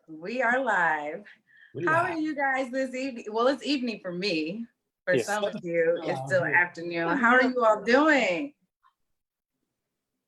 We are live. How are you guys this evening? Well, it's evening for me. For Yes. some of you, it's still afternoon. How are you all doing?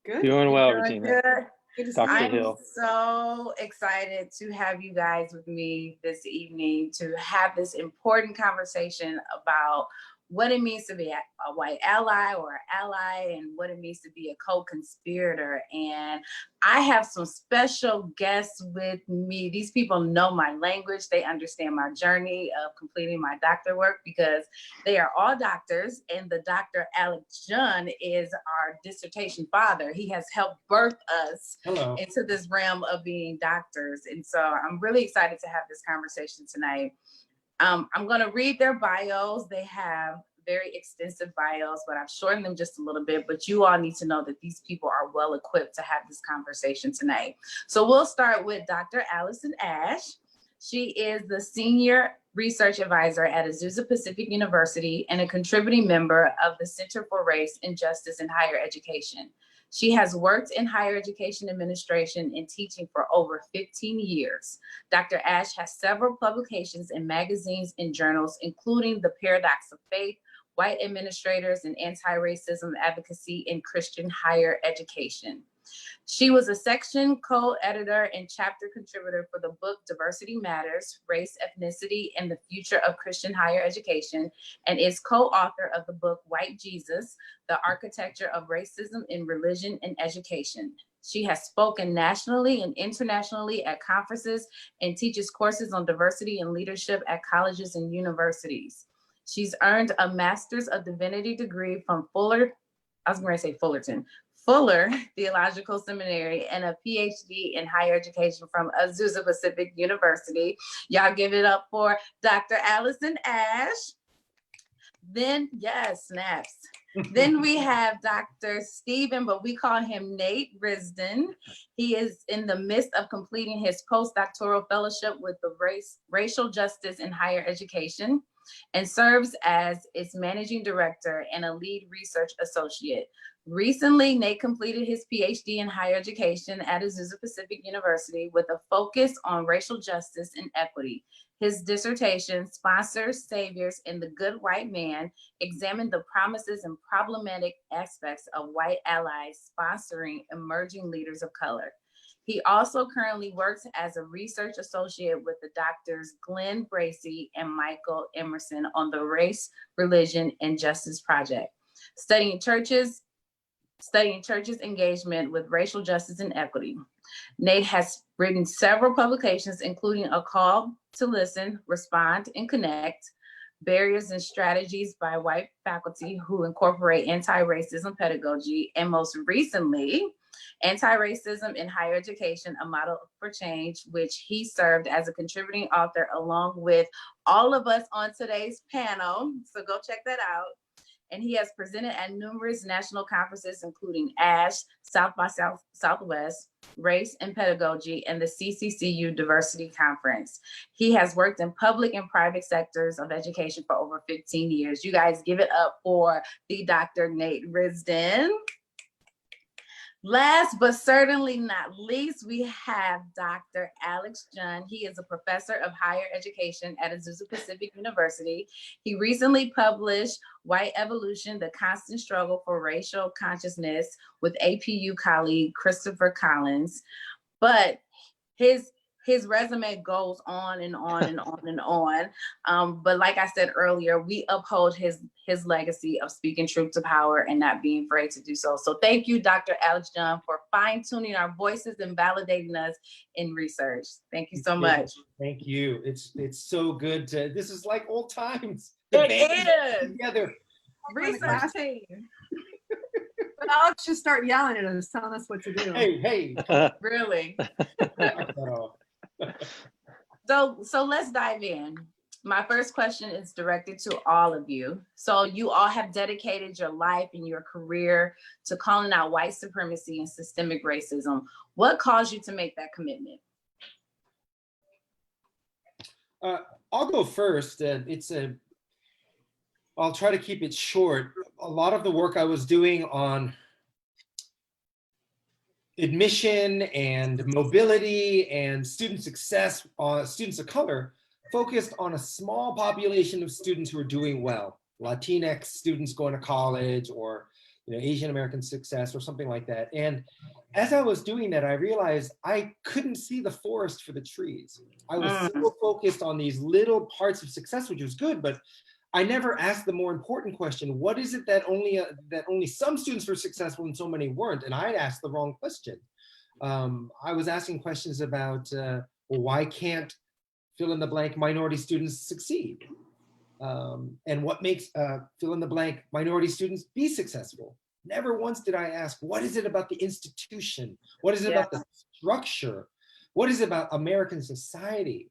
Good. Doing well, Doing Regina. good. Dr. I'm Hill. so excited to have you guys with me this evening to have this important conversation about what it means to be a white ally or an ally and what it means to be a co-conspirator. And I have some special guests with me. These people know my language. They understand my journey of completing my doctor work because they are all doctors. And the Dr. Alex John is our dissertation father. He has helped birth us into this realm of being doctors. And so I'm really excited to have this conversation tonight. I'm going to read their bios. They have very extensive bios, but I've shortened them just a little bit. But you all need to know that these people are well equipped to have this conversation tonight. So we'll start with Dr. Allison Ash. She is the Senior Research Advisor at Azusa Pacific University and a contributing member of the Center for Race and Justice in Higher Education. She has worked in higher education administration and teaching for over 15 years. Dr. Ash has several publications in magazines and journals, including The Paradox of Faith, White Administrators and Anti-Racism Advocacy in Christian Higher Education. She was a section co-editor and chapter contributor for the book Diversity Matters, Race, Ethnicity, and the Future of Christian Higher Education, and is co-author of the book White Jesus, The Architecture of Racism in Religion and Education. She has spoken nationally and internationally at conferences and teaches courses on diversity and leadership at colleges and universities. She's earned a Master's of Divinity degree from Fuller Theological Seminary and a PhD in higher education from Azusa Pacific University. Y'all give it up for Dr. Allison Ash. Then, yes, snaps. Then we have Dr. Stephen, but we call him Nate Risdon. He is in the midst of completing his postdoctoral fellowship with the Racial Justice in Higher Education and serves as its managing director and a lead research associate. Recently, Nate completed his PhD in higher education at Azusa Pacific University with a focus on racial justice and equity. His dissertation, Sponsors, Saviors, and the Good White Man, examined the promises and problematic aspects of white allies sponsoring emerging leaders of color. He also currently works as a research associate with the doctors Glenn Bracey and Michael Emerson on the Race, Religion, and Justice Project, studying churches' engagement with racial justice and equity. Nate has written several publications, including A Call to Listen, Respond, and Connect, Barriers and Strategies by White Faculty Who Incorporate Anti-Racism Pedagogy, and most recently, Anti-Racism in Higher Education, A Model for Change, which he served as a contributing author along with all of us on today's panel. So go check that out. And he has presented at numerous national conferences, including ASH, South by Southwest, Race and Pedagogy, and the CCCU Diversity Conference. He has worked in public and private sectors of education for over 15 years. You guys give it up for the Dr. Nate Risdon. Last but certainly not least, we have Dr. Alex John. He is a professor of higher education at Azusa Pacific University. He recently published White Evolution, The Constant Struggle for Racial Consciousness with APU colleague Christopher Collins. But his resume goes on and on and on and on. But like I said earlier, we uphold his legacy of speaking truth to power and not being afraid to do so. So thank you, Dr. Alex John, for fine-tuning our voices and validating us in research. Thank you so much. Thank you. It's so good to, this is like old times. It is. Together. Research team. But Alex just start yelling at us, telling us what to do. Hey. Really? So let's dive in. My first question is directed to all of you. So you all have dedicated your life and your career to calling out white supremacy and systemic racism. What caused you to make that commitment? I'll go first. I'll try to keep it short. A lot of the work I was doing on admission and mobility and student success, students of color, focused on a small population of students who are doing well. Latinx students going to college, or Asian American success or something like that. And as I was doing that, I realized I couldn't see the forest for the trees. I was so focused on these little parts of success, which was good, but I never asked the more important question: what is it that only some students were successful and so many weren't? And I'd asked the wrong question. I was asking questions about, well, why can't fill in the blank minority students succeed? And what makes fill in the blank minority students be successful? Never once did I ask, what is it about the institution? What is it about the structure? What is it about American society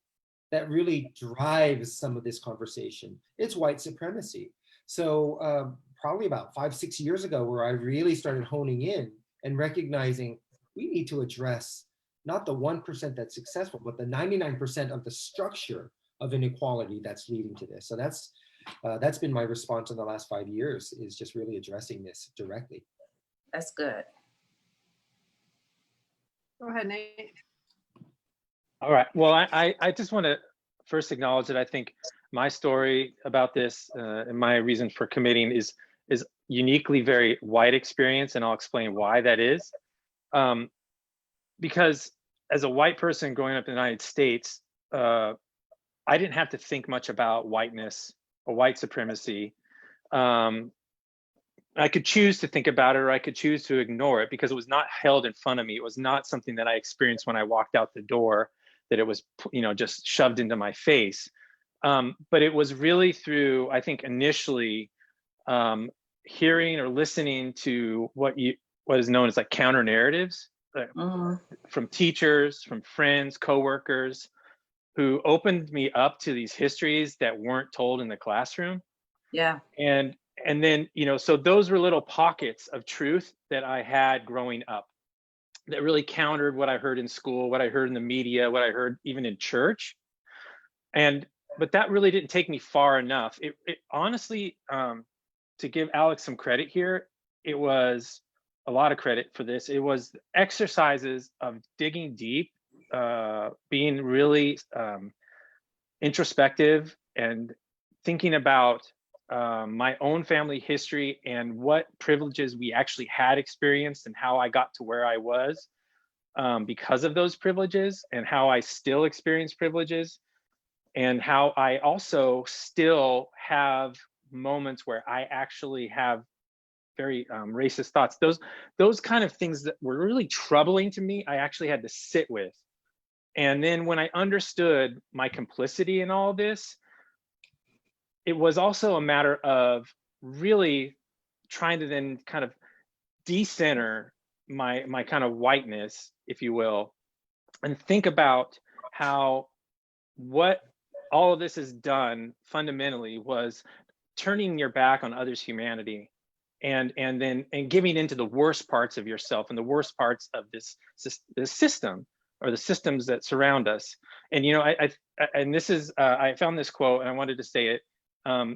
that really drives some of this conversation? It's white supremacy. So probably about 5-6 years ago, where I really started honing in and recognizing we need to address not the 1% that's successful, but the 99% of the structure of inequality that's leading to this. So that's been my response in the last 5 years, is just really addressing this directly. That's good. Go ahead, Nate. All right. Well, I just want to first acknowledge that I think my story about this and my reason for committing is uniquely very white experience, and I'll explain why that is. Because as a white person growing up in the United States, I didn't have to think much about whiteness or white supremacy. I could choose to think about it, or I could choose to ignore it, because it was not held in front of me. It was not something that I experienced when I walked out the door, that it was, just shoved into my face. But it was really through, I think, initially hearing or listening to what is known as like counter narratives from teachers, from friends, coworkers, who opened me up to these histories that weren't told in the classroom. Yeah. And then, so those were little pockets of truth that I had growing up that really countered what I heard in school, what I heard in the media, what I heard even in church. But that really didn't take me far enough. It honestly, to give Alex some credit here, it was a lot of credit for this. It was exercises of digging deep, being really introspective, and thinking about my own family history and what privileges we actually had experienced, and how I got to where I was because of those privileges, and how I still experience privileges, and how I also still have moments where I actually have very racist thoughts. Those kind of things that were really troubling to me, I actually had to sit with. And then when I understood my complicity in all this, it was also a matter of really trying to then kind of decenter my kind of whiteness, if you will, and think about how what all of this has done fundamentally was turning your back on others' humanity, and giving into the worst parts of yourself and the worst parts of this system, or the systems that surround us. And I found this quote, and I wanted to say it.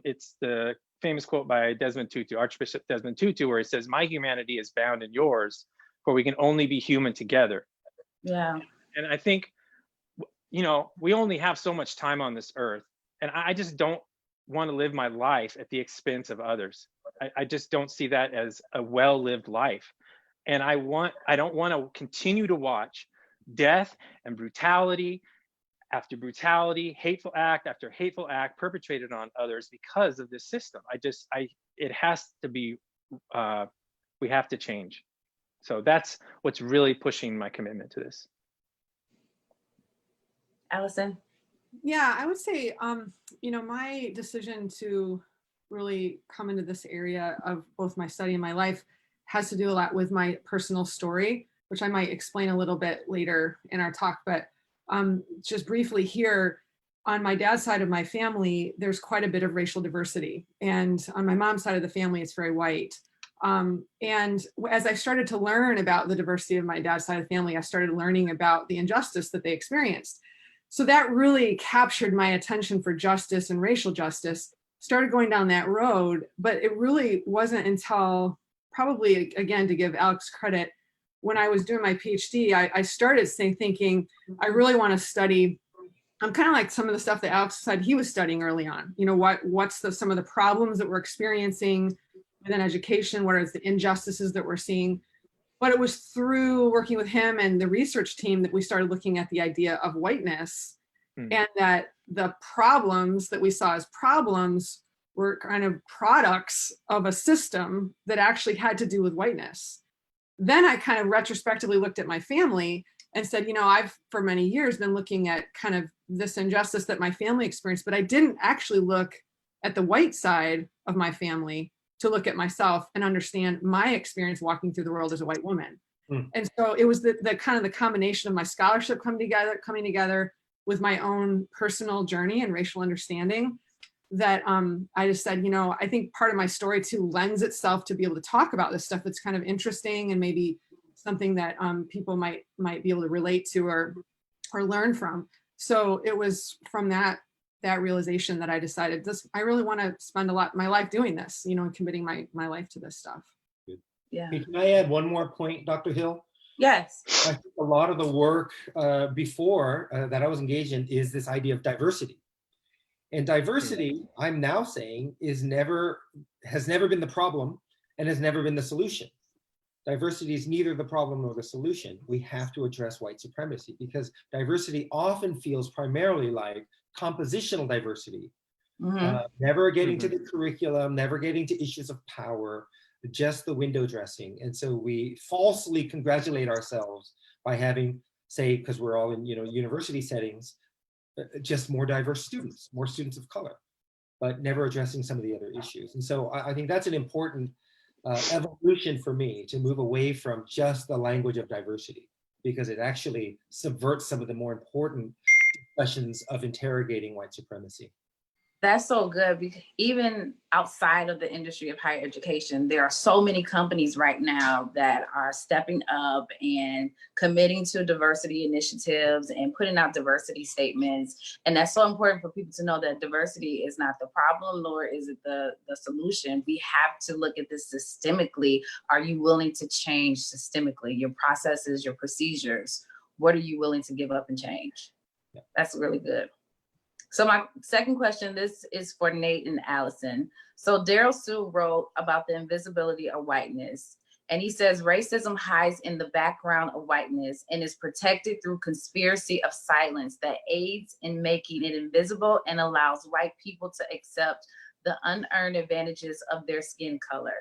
It's the famous quote by Desmond Tutu, Archbishop Desmond Tutu, where he says, "My humanity is bound in yours, for we can only be human together." Yeah. And I think, we only have so much time on this earth, and I just don't want to live my life at the expense of others. I just don't see that as a well-lived life. And I don't want to continue to watch death and brutality after brutality, hateful act after hateful act perpetrated on others because of this system. It has to be, we have to change. So that's what's really pushing my commitment to this. Allison? Yeah, I would say, my decision to really come into this area of both my study and my life has to do a lot with my personal story, which I might explain a little bit later in our talk. But just briefly here, on my dad's side of my family, there's quite a bit of racial diversity. And on my mom's side of the family, it's very white. And as I started to learn about the diversity of my dad's side of the family, I started learning about the injustice that they experienced. So that really captured my attention for justice and racial justice, started going down that road. But it really wasn't until, probably, again, to give Alex credit, when I was doing my PhD, I started thinking, I really want to study. I'm kind of like some of the stuff that Alex said he was studying early on. You know, what's some of the problems that we're experiencing within education? What are the injustices that we're seeing? But it was through working with him and the research team that we started looking at the idea of whiteness, and that the problems that we saw as problems were kind of products of a system that actually had to do with whiteness. Then I kind of retrospectively looked at my family and said, you know, I've for many years been looking at kind of this injustice that my family experienced, but I didn't actually look at the white side of my family to look at myself and understand my experience walking through the world as a white woman. And so it was the kind of the combination of my scholarship coming together with my own personal journey and racial understanding that I just said, you know, I think part of my story too lends itself to be able to talk about this stuff that's kind of interesting and maybe something that people might be able to relate to or learn from. So it was from that realization that I decided I really want to spend a lot of my life doing this, you know, and committing my life to this stuff. Yeah. Hey, can I add one more point, Dr. Hill? Yes. I think a lot of the work before that I was engaged in is this idea of diversity. And diversity, I'm now saying, has never been the problem and has never been the solution. Diversity is neither the problem nor the solution. We have to address white supremacy because diversity often feels primarily like compositional diversity, never getting to the curriculum, never getting to issues of power, just the window dressing. And so we falsely congratulate ourselves by having, say, because we're all in, you know, university settings, just more diverse students, more students of color, but never addressing some of the other issues. And so I think that's an important evolution for me to move away from just the language of diversity, because it actually subverts some of the more important discussions of interrogating white supremacy. That's so good, because even outside of the industry of higher education, there are so many companies right now that are stepping up and committing to diversity initiatives and putting out diversity statements. And that's so important for people to know that diversity is not the problem, nor is it the solution. We have to look at this systemically. Are you willing to change systemically? Your processes, your procedures, what are you willing to give up and change? Yeah. That's really good. So my second question, this is for Nate and Allison. So Daryl Sue wrote about the invisibility of whiteness. And he says, racism hides in the background of whiteness and is protected through conspiracy of silence that aids in making it invisible and allows white people to accept the unearned advantages of their skin color.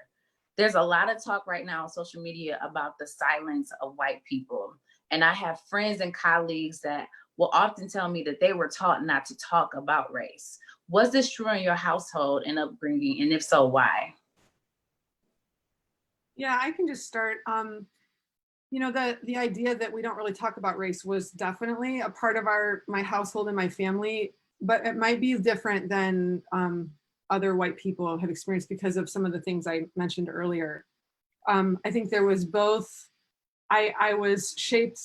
There's a lot of talk right now on social media about the silence of white people. And I have friends and colleagues that will often tell me that they were taught not to talk about race. Was this true in your household and upbringing? And if so, why? Yeah, I can just start. You know, the idea that we don't really talk about race was definitely a part of my household and my family, but it might be different than other white people have experienced because of some of the things I mentioned earlier. I think there was both, I was shaped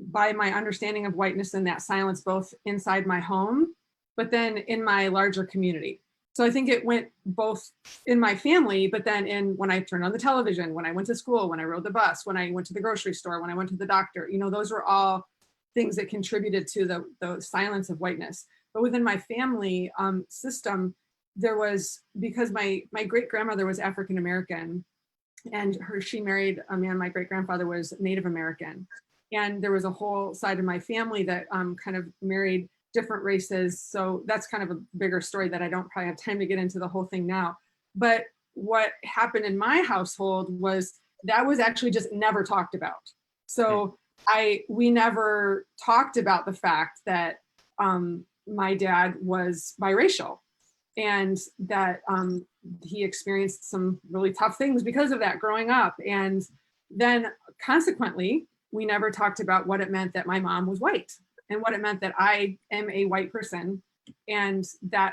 by my understanding of whiteness and that silence, both inside my home, but then in my larger community. So I think it went both in my family, but then when I turned on the television, when I went to school, when I rode the bus, when I went to the grocery store, when I went to the doctor, you know, those were all things that contributed to the silence of whiteness. But within my family system, there was, because my great-grandmother was African-American, and she married a man, my great-grandfather was Native American. And there was a whole side of my family that kind of married different races. So that's kind of a bigger story that I don't probably have time to get into the whole thing now. But what happened in my household was that was actually just never talked about. So we never talked about the fact that my dad was biracial and that he experienced some really tough things because of that growing up. And then consequently, we never talked about what it meant that my mom was white and what it meant that I am a white person and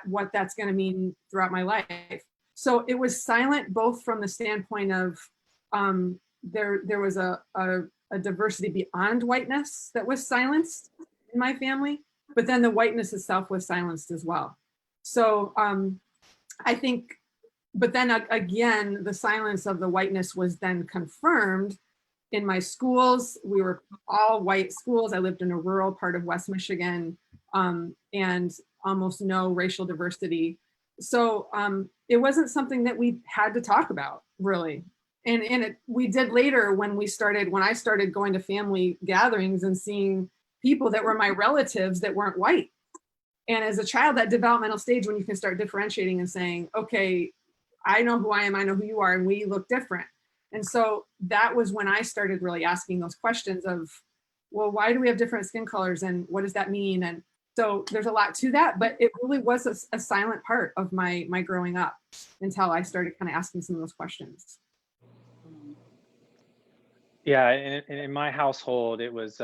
what that's going to mean throughout my life. So it was silent, both from the standpoint of there was a diversity beyond whiteness that was silenced in my family, but then the whiteness itself was silenced as well. So I think, but then again, the silence of the whiteness was then confirmed in my schools, we were all white schools. I lived in a rural part of West Michigan, and almost no racial diversity. So it wasn't something that we had to talk about, really. And we did later when I started going to family gatherings and seeing people that were my relatives that weren't white. And as a child, that developmental stage when you can start differentiating and saying, okay, I know who I am, I know who you are, and we look different. And so that was when I started really asking those questions of, well, why do we have different skin colors and what does that mean? And so there's a lot to that, but it really was a silent part of my growing up until I started kind of asking some of those questions. Yeah, and in my household, it was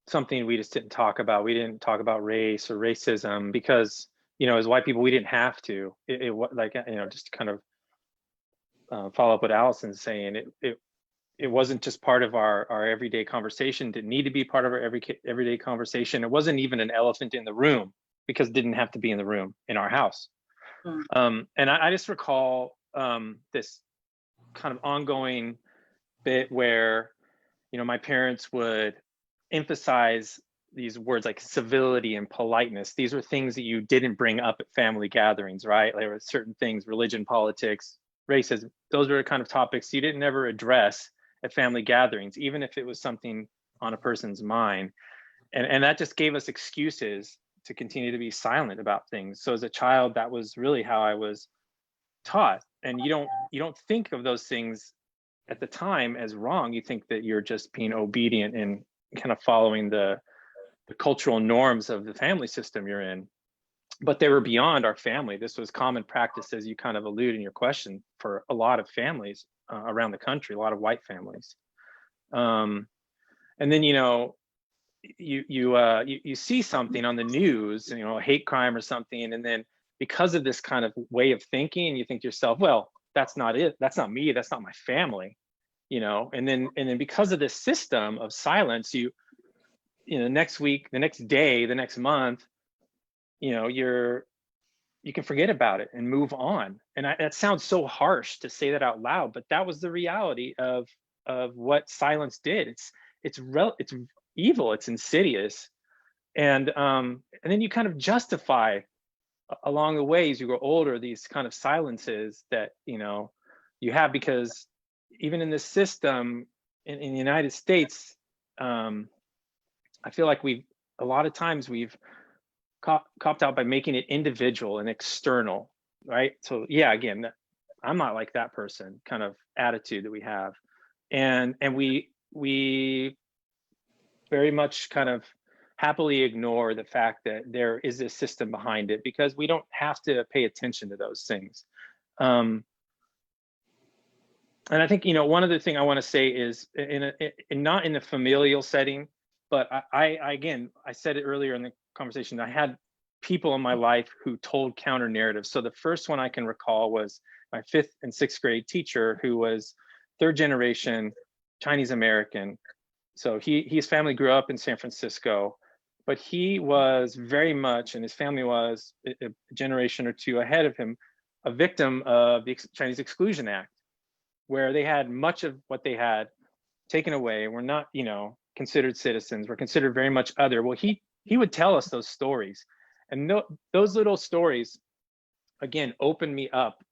something we just didn't talk about. We didn't talk about race or racism because, as white people, we didn't have to. It like, just to kind of follow up what Allison's saying. It wasn't just part of our everyday conversation. Didn't need to be part of our everyday conversation. It wasn't even an elephant in the room because it didn't have to be in the room in our house. And I just recall this kind of ongoing bit where, my parents would emphasize these words like civility and politeness. These were things that you didn't bring up at family gatherings, right? There were certain things, religion, politics, racism. Those were kind of topics you didn't ever address at family gatherings, even if it was something on a person's mind. And that just gave us excuses to continue to be silent about things. So as a child, that was really how I was taught. And you don't think of those things at the time as wrong. You think that you're just being obedient and kind of following the cultural norms of the family system you're in. But they were beyond our family. This was common practice, as you kind of allude in your question, for a lot of families around the country, a lot of white families. And then, you see something on the news, a hate crime or something, and then because of this kind of way of thinking, you think to yourself, well, that's not it. That's not me. That's not my family, and then because of this system of silence, next week, the next day, the next month, you can forget about it and move on. And that sounds so harsh to say that out loud, but that was the reality of what silence did. It's evil. It's insidious. And then you kind of justify along the way as you grow older these kind of silences that you have, because even in this system in the United States, I feel like a lot of times we've copped out by making it individual and external, right? So yeah, again, I'm not like that person kind of attitude that we have, and we very much kind of happily ignore the fact that there is a system behind it, because we don't have to pay attention to those things. And I think, one other thing I want to say is not in a familial setting, but I said it earlier in the conversation, I had people in my life who told counter narratives. So the first one I can recall was my 5th and 6th grade teacher, who was 3rd generation Chinese American. So his family grew up in San Francisco, but he was very much, and his family was a generation or two ahead of him, a victim of the Chinese Exclusion Act, where they had much of what they had taken away. We're not, considered citizens. We're considered very much other. Well, he would tell us those stories, and those little stories, again, opened me up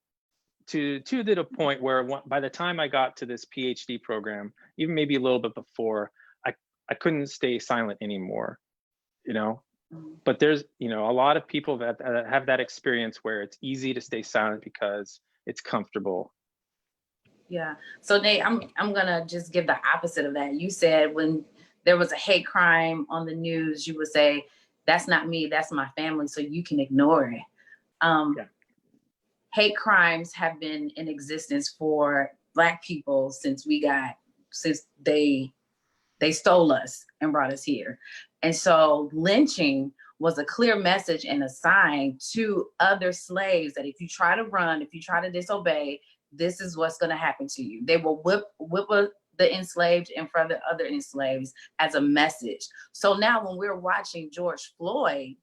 to the point where by the time I got to this PhD program, even maybe a little bit before, I couldn't stay silent anymore, But there's, a lot of people that have that experience where it's easy to stay silent because it's comfortable. Yeah. So Nate, I'm gonna just give the opposite of that. You said when there was a hate crime on the news, you would say, "That's not me. That's my family." So you can ignore it. Yeah. Hate crimes have been in existence for Black people since they stole us and brought us here. And so lynching was a clear message and a sign to other slaves that if you try to run, if you try to disobey, this is what's going to happen to you. They will whip the enslaved in front of the other enslaved as a message. So now when we're watching George Floyd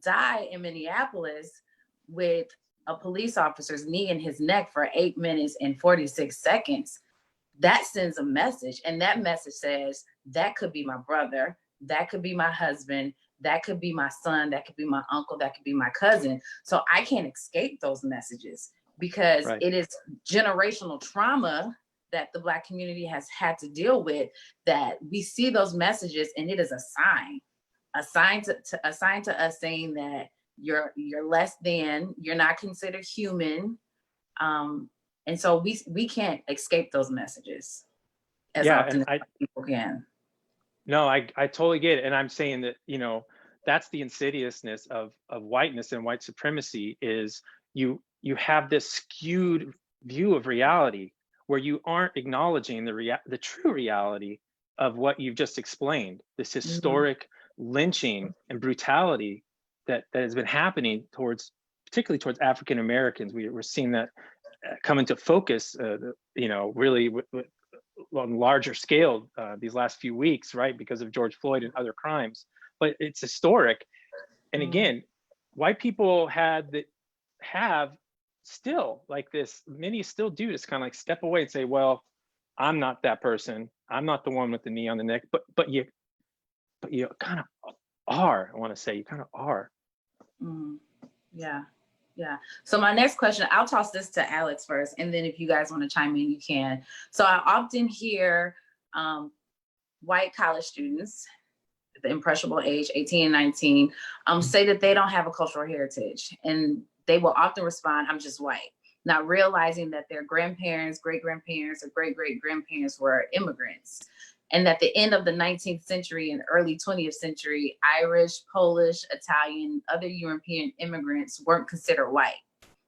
die in Minneapolis with a police officer's knee in his neck for 8 minutes and 46 seconds, that sends a message. And that message says, that could be my brother, that could be my husband, that could be my son, that could be my uncle, that could be my cousin. So I can't escape those messages because Right. it is generational trauma that the Black community has had to deal with, that we see those messages and it is a sign to us saying that you're less than, you're not considered human. And so we can't escape those messages as often as people can. No, I totally get it. And I'm saying that, you know, that's the insidiousness of whiteness and white supremacy, is you have this skewed view of reality where you aren't acknowledging the true reality of what you've just explained, this historic lynching and brutality that has been happening particularly towards African Americans. We're seeing that come into focus, you know, really on larger scale these last few weeks, right? Because of George Floyd and other crimes. But it's historic. And again, white people have still like this, many still do just kind of like step away and say, well, I'm not that person. I'm not the one with the knee on the neck, but you kind of are, I want to say, you kind of are. Yeah. So my next question, I'll toss this to Alex first, and then if you guys want to chime in, you can. So I often hear white college students, the impressionable age, 18 and 19, say that they don't have a cultural heritage. And they will often respond, I'm just white, not realizing that their grandparents, great-grandparents, or great-great-grandparents were immigrants. And at the end of the 19th century and early 20th century, Irish, Polish, Italian, other European immigrants weren't considered white.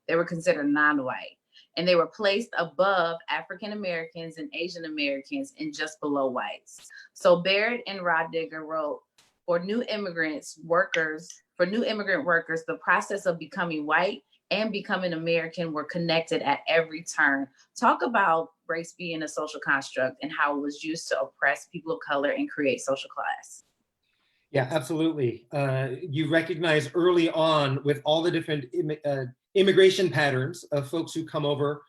They were considered non-white. And they were placed above African Americans and Asian Americans and just below whites. So Barrett and Roddigger wrote, for new immigrant workers, the process of becoming white and becoming American were connected at every turn. Talk about race being a social construct and how it was used to oppress people of color and create social class. Yeah, absolutely. You recognize early on with all the different immigration patterns of folks who come over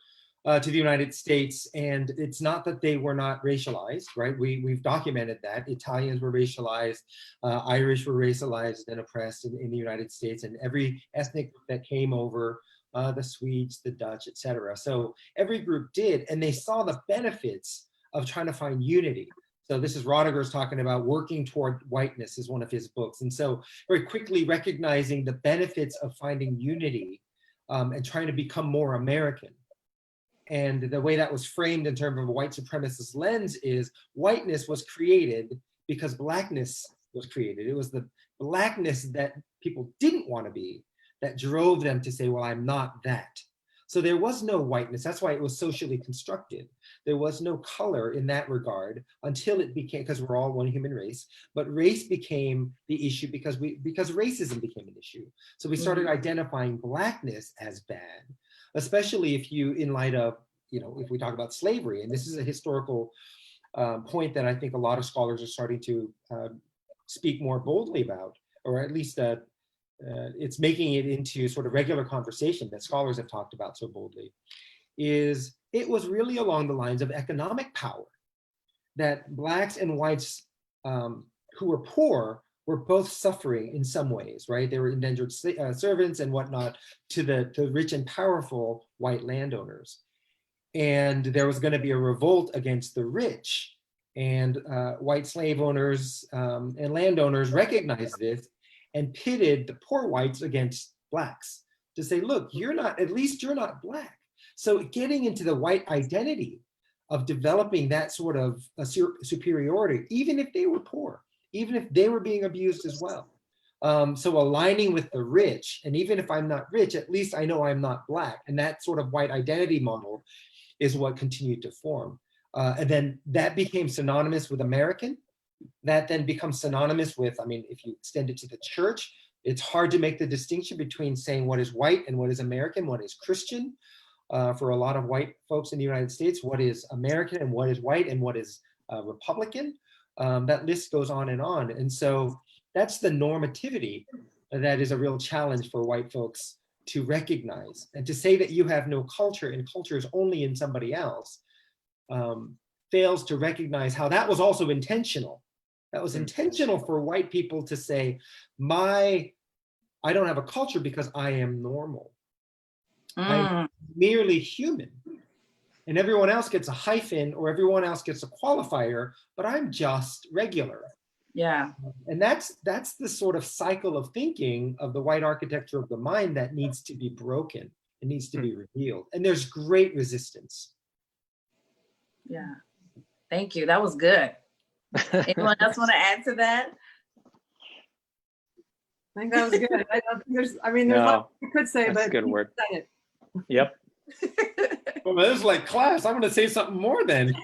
to the United States, and it's not that they were not racialized, right? We've documented that. Italians were racialized, Irish were racialized and oppressed in the United States, and every ethnic that came over, the Swedes, the Dutch, etc. So every group did, and they saw the benefits of trying to find unity. So this is Roddigger's talking about working toward whiteness is one of his books. And so very quickly recognizing the benefits of finding unity and trying to become more American. And the way that was framed in terms of a white supremacist lens is whiteness was created because blackness was created. It was the blackness that people didn't want to be that drove them to say, well, I'm not that. So there was no whiteness. That's why it was socially constructed. There was no color in that regard until it became, because we're all one human race, but race became the issue because racism became an issue. So we started identifying blackness as bad, especially if you, in light of, you know, if we talk about slavery, and this is a historical point that I think a lot of scholars are starting to speak more boldly about, or at least it's making it into sort of regular conversation that scholars have talked about so boldly, is it was really along the lines of economic power that blacks and whites who were poor were both suffering in some ways, right? They were indentured servants and whatnot to the rich and powerful white landowners. And there was going to be a revolt against the rich, and white slave owners and landowners recognized this and pitted the poor whites against blacks to say, look, you're not, at least you're not black. So getting into the white identity of developing that sort of superiority, even if they were poor, even if they were being abused as well. So aligning with the rich, and even if I'm not rich, at least I know I'm not black. And that sort of white identity model is what continued to form. And then that became synonymous with American. That then becomes synonymous with, I mean, if you extend it to the church, it's hard to make the distinction between saying what is white and what is American, what is Christian. For a lot of white folks in the United States, what is American and what is white and what is Republican. That list goes on. And so that's the normativity that is a real challenge for white folks to recognize. And to say that you have no culture and culture is only in somebody else fails to recognize how that was also intentional. That was intentional for white people to say, I don't have a culture because I am normal. I'm merely human. And everyone else gets a hyphen or everyone else gets a qualifier, but I'm just regular. Yeah. And that's the sort of cycle of thinking of the white architecture of the mind that needs to be broken. It needs to be revealed. And there's great resistance. Yeah. Thank you. That was good. Anyone else want to add to that? I think that was good. I don't think there's lots you could say, that's but a good word. Said it. Yep. Well, this is like class. I'm going to say something more then.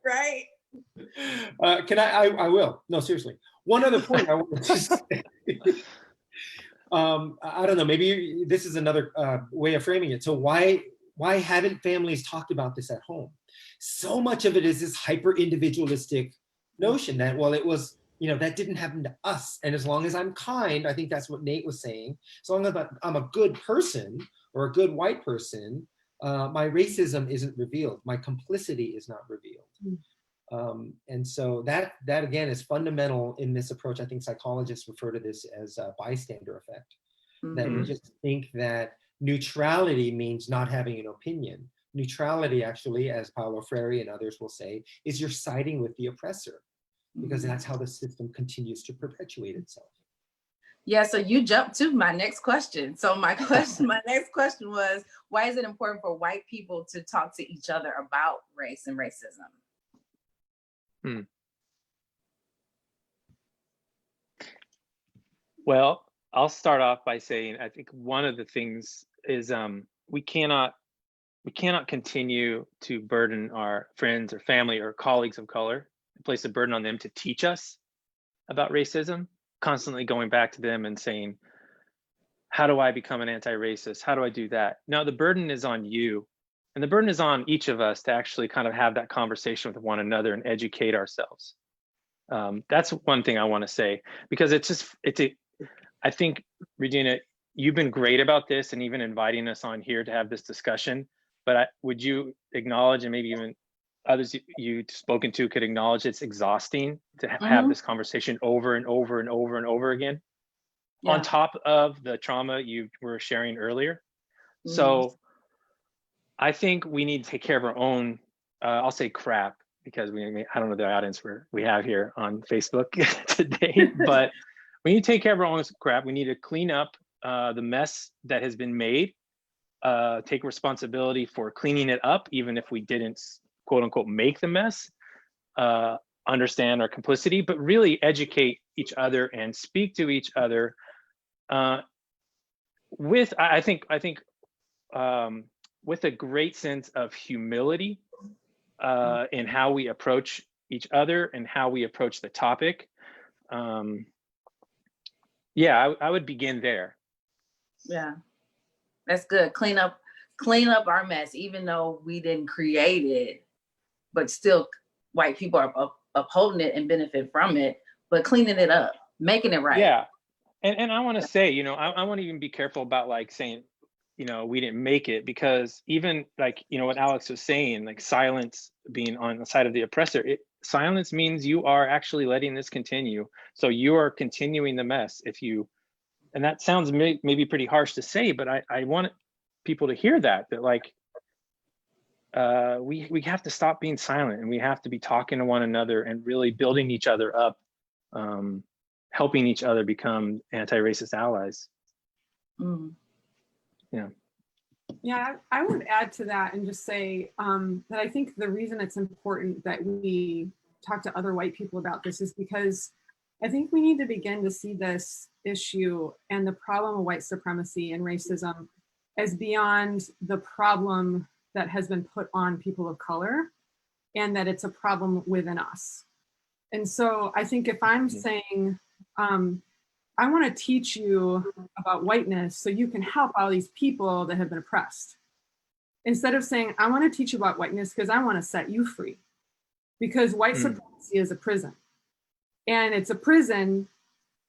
Right. I will. No, seriously. One other point I want to say. I don't know, maybe this is another way of framing it. So why haven't families talked about this at home? So much of it is this hyper individualistic notion that, well, it was, that didn't happen to us. And as long as I'm kind, I think that's what Nate was saying, as long as I'm a good person or a good white person, my racism isn't revealed. My complicity is not revealed. And so that again is fundamental in this approach. I think psychologists refer to this as a bystander effect, that we just think that neutrality means not having an opinion. Neutrality actually, as Paulo Freire and others will say, is you're siding with the oppressor, because that's how the system continues to perpetuate itself. Yeah, so you jumped to my next question. So my next question was, why is it important for white people to talk to each other about race and racism? Well, I'll start off by saying, I think one of the things is we cannot continue to burden our friends or family or colleagues of color, place a burden on them to teach us about racism, constantly going back to them and saying, how do I become an anti-racist? How do I do that? No, the burden is on you. And the burden is on each of us to actually kind of have that conversation with one another and educate ourselves. That's one thing I want to say, because I think, Regina, you've been great about this and even inviting us on here to have this discussion. But would you acknowledge, and maybe even others you've spoken to could acknowledge, it's exhausting to have this conversation over and over and over and over again, on top of the trauma you were sharing earlier. So I think we need to take care of our own, I'll say crap, because I don't know the audience we have here on Facebook today, but we need to take care of our own crap. We need to clean up the mess that has been made, take responsibility for cleaning it up, even if we didn't, quote unquote, make the mess, understand our complicity, but really educate each other and speak to each other with, I think, with a great sense of humility in how we approach each other and how we approach the topic. Yeah, I would begin there. Yeah, that's good. Clean up our mess, even though we didn't create it, but still white people are upholding it and benefit from it, but cleaning it up, making it right. Yeah, and I want to say, I want to even be careful about like saying, we didn't make it, because even like, what Alex was saying, like silence being on the side of the oppressor, silence means you are actually letting this continue. So you are continuing the mess. And that sounds maybe pretty harsh to say, but I want people to hear that like, we have to stop being silent, and we have to be talking to one another and really building each other up, helping each other become anti-racist allies. Yeah, I would add to that and just say that I think the reason it's important that we talk to other white people about this is because I think we need to begin to see this issue and the problem of white supremacy and racism as beyond the problem that has been put on people of color, and that it's a problem within us. And so I think if I'm saying, I want to teach you about whiteness so you can help all these people that have been oppressed, instead of saying, I want to teach you about whiteness because I want to set you free, because white supremacy is a prison. And it's a prison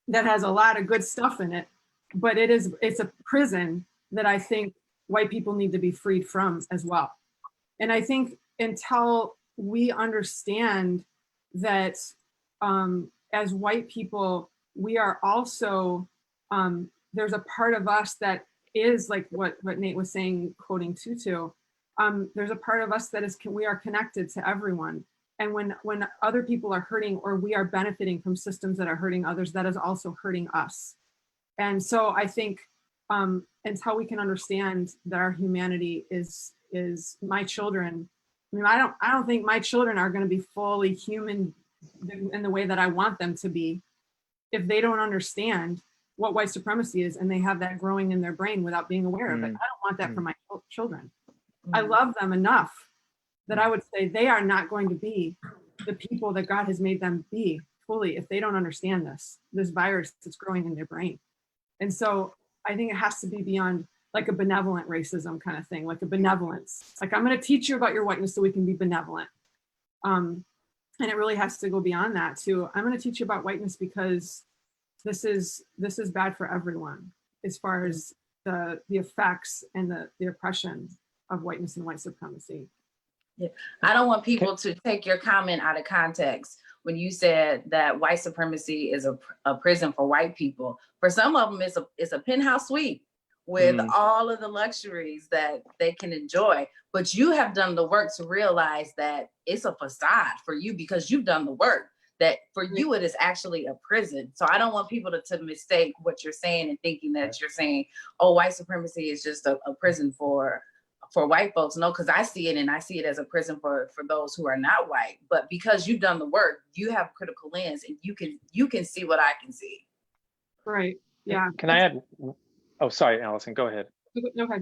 that has a lot of good stuff in it, but it's a prison that I think white people need to be freed from as well. And I think until we understand that as white people, we are also, there's a part of us that is like what Nate was saying, quoting Tutu. There's a part of us that is, we are connected to everyone. And when other people are hurting, or we are benefiting from systems that are hurting others, that is also hurting us. And so I think until we can understand that our humanity is my children. I mean, I don't think my children are going to be fully human in the way that I want them to be if they don't understand what white supremacy is, and they have that growing in their brain without being aware of it. I don't want that for my children. I love them enough that I would say they are not going to be the people that God has made them be fully if they don't understand this virus that's growing in their brain. And so I think it has to be beyond like a benevolent racism kind of thing, like a benevolence. Like, I'm going to teach you about your whiteness so we can be benevolent. And it really has to go beyond that too. I'm going to teach you about whiteness because this is bad for everyone as far as the effects and the oppression of whiteness and white supremacy. Yeah. I don't want people to take your comment out of context when you said that white supremacy is a prison for white people. For some of them, it's a penthouse suite with all of the luxuries that they can enjoy. But you have done the work to realize that it's a facade for you because you've done the work. That for you, it is actually a prison. So I don't want people to mistake what you're saying and thinking that you're saying, oh, white supremacy is just a prison for white folks. No, because I see it, and I see it as a prison for those who are not white. But because you've done the work, you have a critical lens, and you can see what I can see. Right. Yeah. Can I add? Oh, sorry, Allison, go ahead. Okay.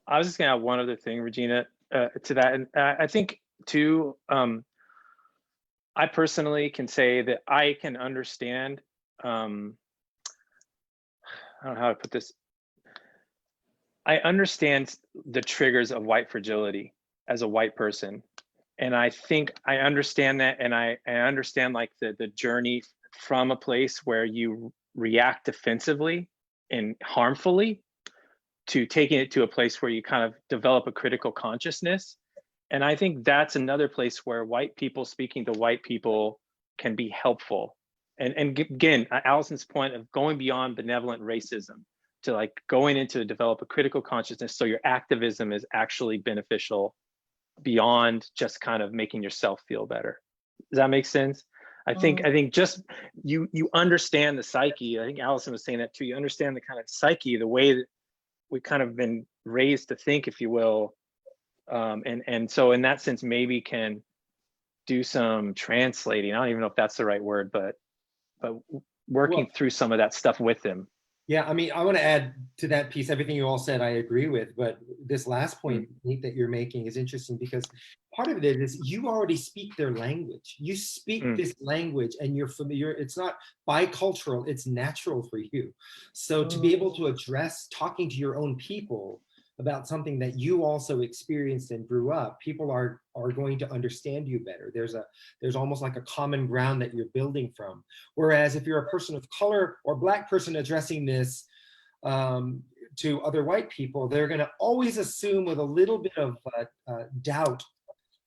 I was just gonna add one other thing, Regina, to that. And I think too, I personally can say that I can understand, I don't know how to put this. I understand the triggers of white fragility as a white person. And I think I understand that. And I understand like the journey from a place where you react defensively and harmfully to taking it to a place where you kind of develop a critical consciousness. And I think that's another place where white people speaking to white people can be helpful. And again, Allison's point of going beyond benevolent racism to like going into develop a critical consciousness so your activism is actually beneficial beyond just kind of making yourself feel better. Does that make sense? I think just you understand the psyche. I think Allison was saying that too. You understand the kind of psyche, the way that we kind of been raised to think, if you will. And so in that sense, maybe can do some translating. I don't even know if that's the right word, but working through some of that stuff with them. Yeah, I mean, I want to add to that piece, everything you all said, I agree with, but this last point, Nate, that you're making is interesting because part of it is you already speak their language. You speak this language and you're familiar, it's not bicultural, it's natural for you. So to be able to address talking to your own people about something that you also experienced and grew up, people are going to understand you better. There's almost like a common ground that you're building from. Whereas if you're a person of color or Black person addressing this to other white people, they're gonna always assume with a little bit of doubt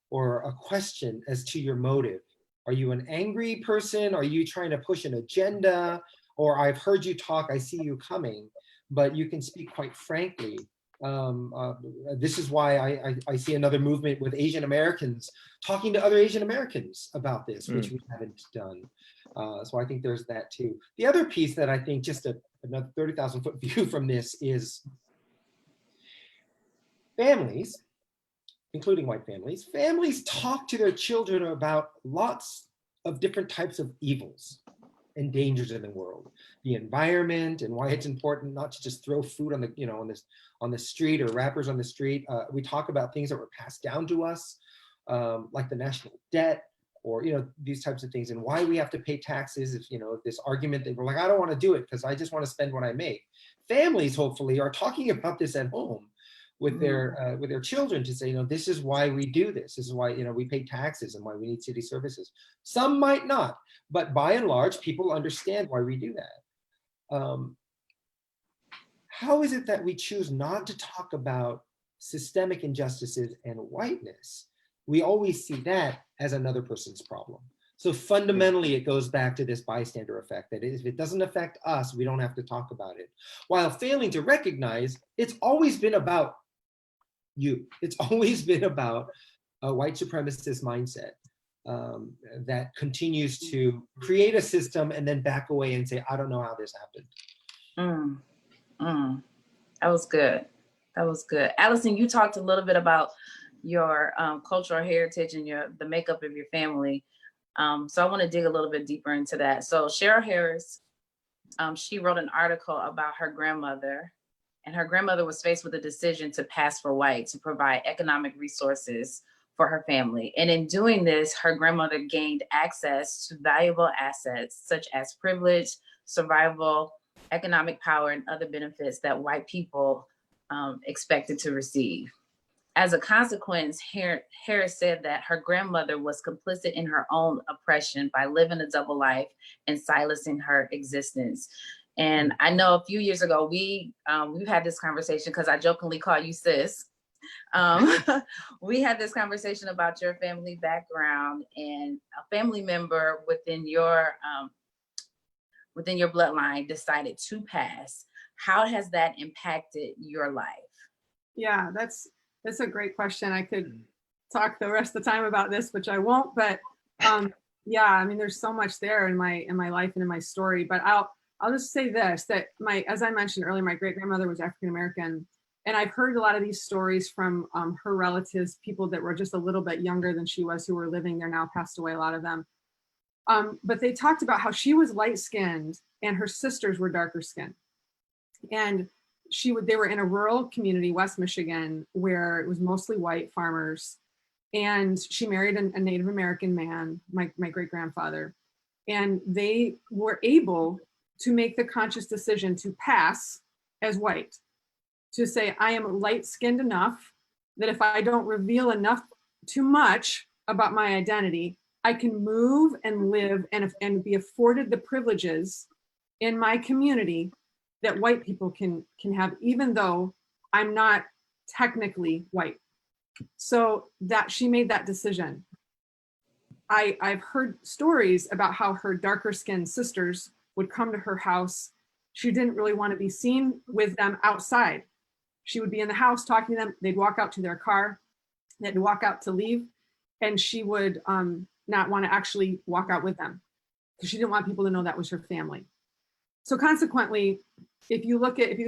or a question as to your motive. Are you an angry person? Are you trying to push an agenda? Or I've heard you talk, I see you coming, but you can speak quite frankly. This is why I see another movement with Asian Americans talking to other Asian Americans about this, which we haven't done. So I think there's that too. The other piece that I think just another 30,000 foot view from this is families, including white families talk to their children about lots of different types of evils and dangers in the world, the environment, and why it's important not to just throw food on the on the street or wrappers on the street. We talk about things that were passed down to us, like the national debt, or these types of things, and why we have to pay taxes. If this argument that we're like, I don't want to do it because I just want to spend what I make. Families hopefully are talking about this at home with their children to say, this is why we do this. This is why we pay taxes and why we need city services. Some might not, but by and large, people understand why we do that. How is it that we choose not to talk about systemic injustices and whiteness we always see that as another person's problem. So fundamentally, it goes back to this bystander effect, that if it doesn't affect us, we don't have to talk about it. While failing to recognize it's always been about you. It's always been about a white supremacist mindset that continues to create a system and then back away and say, I don't know how this happened. That was good. That was good. Allison, you talked a little bit about your cultural heritage and the makeup of your family. So I want to dig a little bit deeper into that. So Cheryl Harris, she wrote an article about her grandmother, and her grandmother was faced with a decision to pass for white to provide economic resources for her family. And in doing this, her grandmother gained access to valuable assets such as privilege, survival, economic power, and other benefits that white people expected to receive. As a consequence, Harris said that her grandmother was complicit in her own oppression by living a double life and silencing her existence. And I know a few years ago, we've had this conversation because I jokingly call you sis. We had this conversation about your family background, and a family member within your bloodline decided to pass. How has that impacted your life? Yeah, that's a great question. I could talk the rest of the time about this, which I won't, but yeah, I mean, there's so much there in my life and in my story, but I'll just say this, that as I mentioned earlier, my great grandmother was African American, and I've heard a lot of these stories from her relatives, people that were just a little bit younger than she was, who were living there now, passed away, a lot of them. But they talked about how she was light skinned and her sisters were darker skinned. And they were in a rural community, West Michigan, where it was mostly white farmers. And she married a Native American man, my great grandfather. And they were able to make the conscious decision to pass as white, to say, I am light skinned enough that if I don't reveal too much about my identity, I can move and live and be afforded the privileges in my community that white people can have, even though I'm not technically white. So that she made that decision. I've heard stories about how her darker skinned sisters would come to her house. She didn't really want to be seen with them outside. She would be in the house talking to them. They'd walk out to their car. They'd walk out to leave. And she would not want to actually walk out with them because she didn't want people to know that was her family. So consequently, if you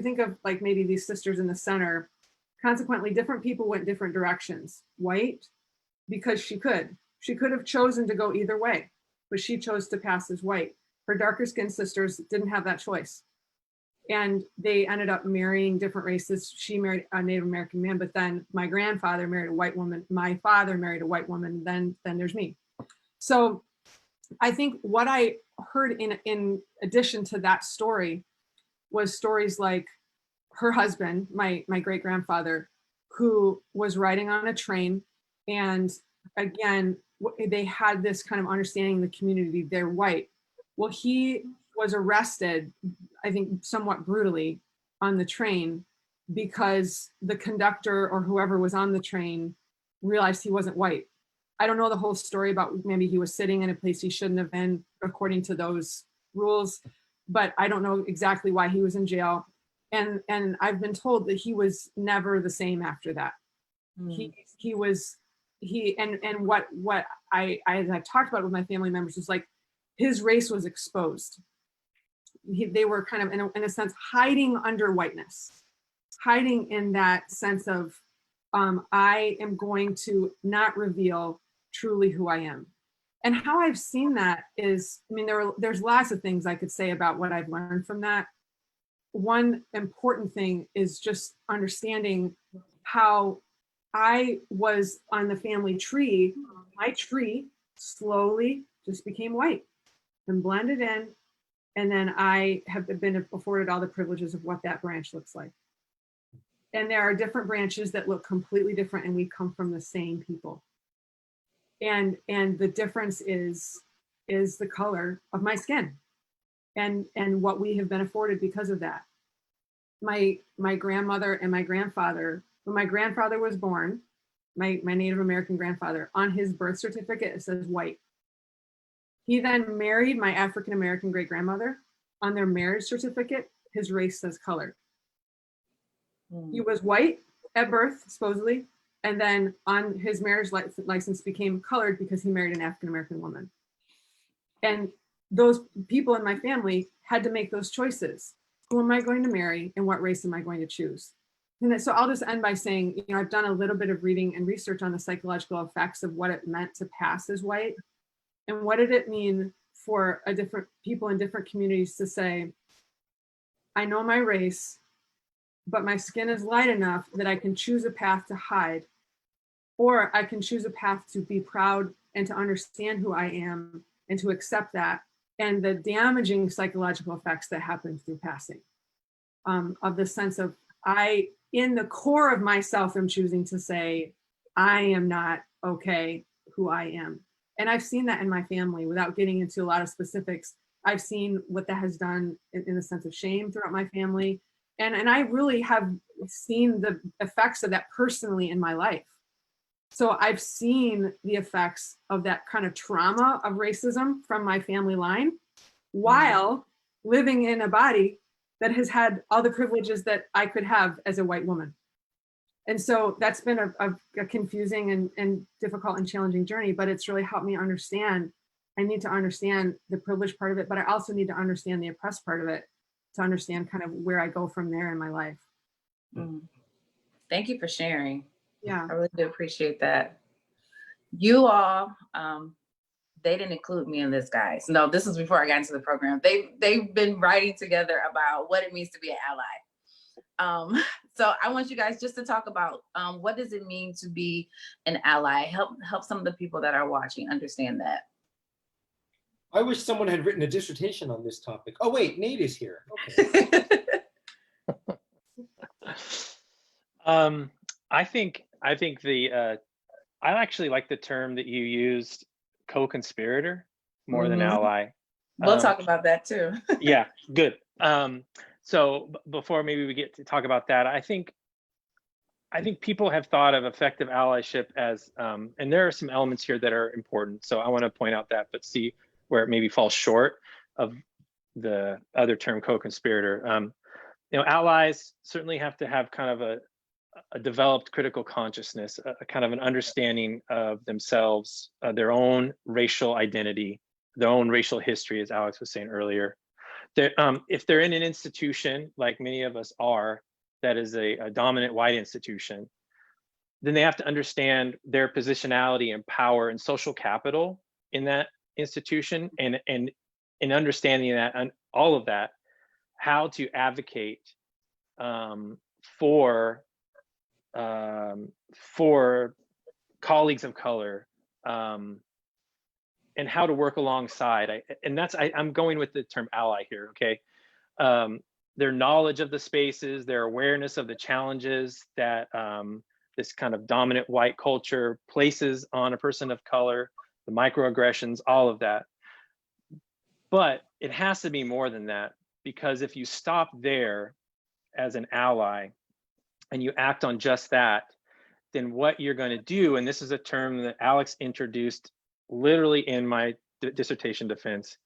think of like maybe these sisters in the center, consequently, different people went different directions. White, because she could have chosen to go either way, but she chose to pass as white. Her darker skinned sisters didn't have that choice. And they ended up marrying different races. She married a Native American man, but then my grandfather married a white woman. My father married a white woman. Then there's me. So I think what I heard in addition to that story was stories like her husband, my great grandfather, who was riding on a train. And again, they had this kind of understanding in the community, they're white. Well, he was arrested, I think somewhat brutally, on the train because the conductor or whoever was on the train realized he wasn't white. I don't know the whole story about maybe he was sitting in a place he shouldn't have been according to those rules, but I don't know exactly why he was in jail. And I've been told that he was never the same after that. And what I've talked about with my family members is like his race was exposed. They were kind of in a sense hiding under whiteness, hiding in that sense of I am going to not reveal truly who I am. And how I've seen that is, I mean, there's lots of things I could say about what I've learned from that. One important thing is just understanding how I was on the family tree. My tree slowly just became white and blended in. And then I have been afforded all the privileges of what that branch looks like. And there are different branches that look completely different, and we come from the same people. And the difference is the color of my skin and what we have been afforded because of that. My grandmother and my grandfather, when my grandfather was born, my Native American grandfather, on his birth certificate, it says white. He then married my African American great grandmother. On their marriage certificate, his race says colored. He was white at birth, supposedly, and then on his marriage license became colored because he married an African American woman. And those people in my family had to make those choices. Who am I going to marry and what race am I going to choose? And so I'll just end by saying, you know, I've done a little bit of reading and research on the psychological effects of what it meant to pass as white. And what did it mean for a different people in different communities to say, I know my race, but my skin is light enough that I can choose a path to hide, or I can choose a path to be proud and to understand who I am and to accept that, and the damaging psychological effects that happen through passing, of the sense of I, in the core of myself, am choosing to say, I am not okay who I am. And I've seen that in my family without getting into a lot of specifics. I've seen what that has done in the sense of shame throughout my family. And I really have seen the effects of that personally in my life. So I've seen the effects of that kind of trauma of racism from my family line while living in a body that has had all the privileges that I could have as a white woman. And so that's been a confusing and difficult and challenging journey, but it's really helped me understand. I need to understand the privileged part of it, but I also need to understand the oppressed part of it to understand kind of where I go from there in my life. Thank you for sharing. Yeah. I really do appreciate that. You all, they didn't include me in this, guys. No, this is before I got into the program. They've been writing together about what it means to be an ally. So I want you guys just to talk about what does it mean to be an ally? Help some of the people that are watching understand that. I wish someone had written a dissertation on this topic. Oh wait, Nate is here. Okay. I think I actually like the term that you used, co-conspirator, more than ally. We'll talk about that too. Yeah, good. So before maybe we get to talk about that, I think people have thought of effective allyship as, and there are some elements here that are important. So I want to point out that, but see where it maybe falls short of the other term, co-conspirator. You know, allies certainly have to have kind of a developed critical consciousness, a kind of an understanding of themselves, their own racial identity, their own racial history, as Alex was saying earlier. If they're in an institution, like many of us are, that is a dominant white institution, then they have to understand their positionality and power and social capital in that institution, and in understanding that and all of that, how to advocate for colleagues of color, and how to work alongside. I'm going with the term ally here, okay? Their knowledge of the spaces, their awareness of the challenges that this kind of dominant white culture places on a person of color, the microaggressions, all of that. But it has to be more than that, because if you stop there as an ally and you act on just that, then what you're going to do, and this is a term that Alex introduced literally in my dissertation defense,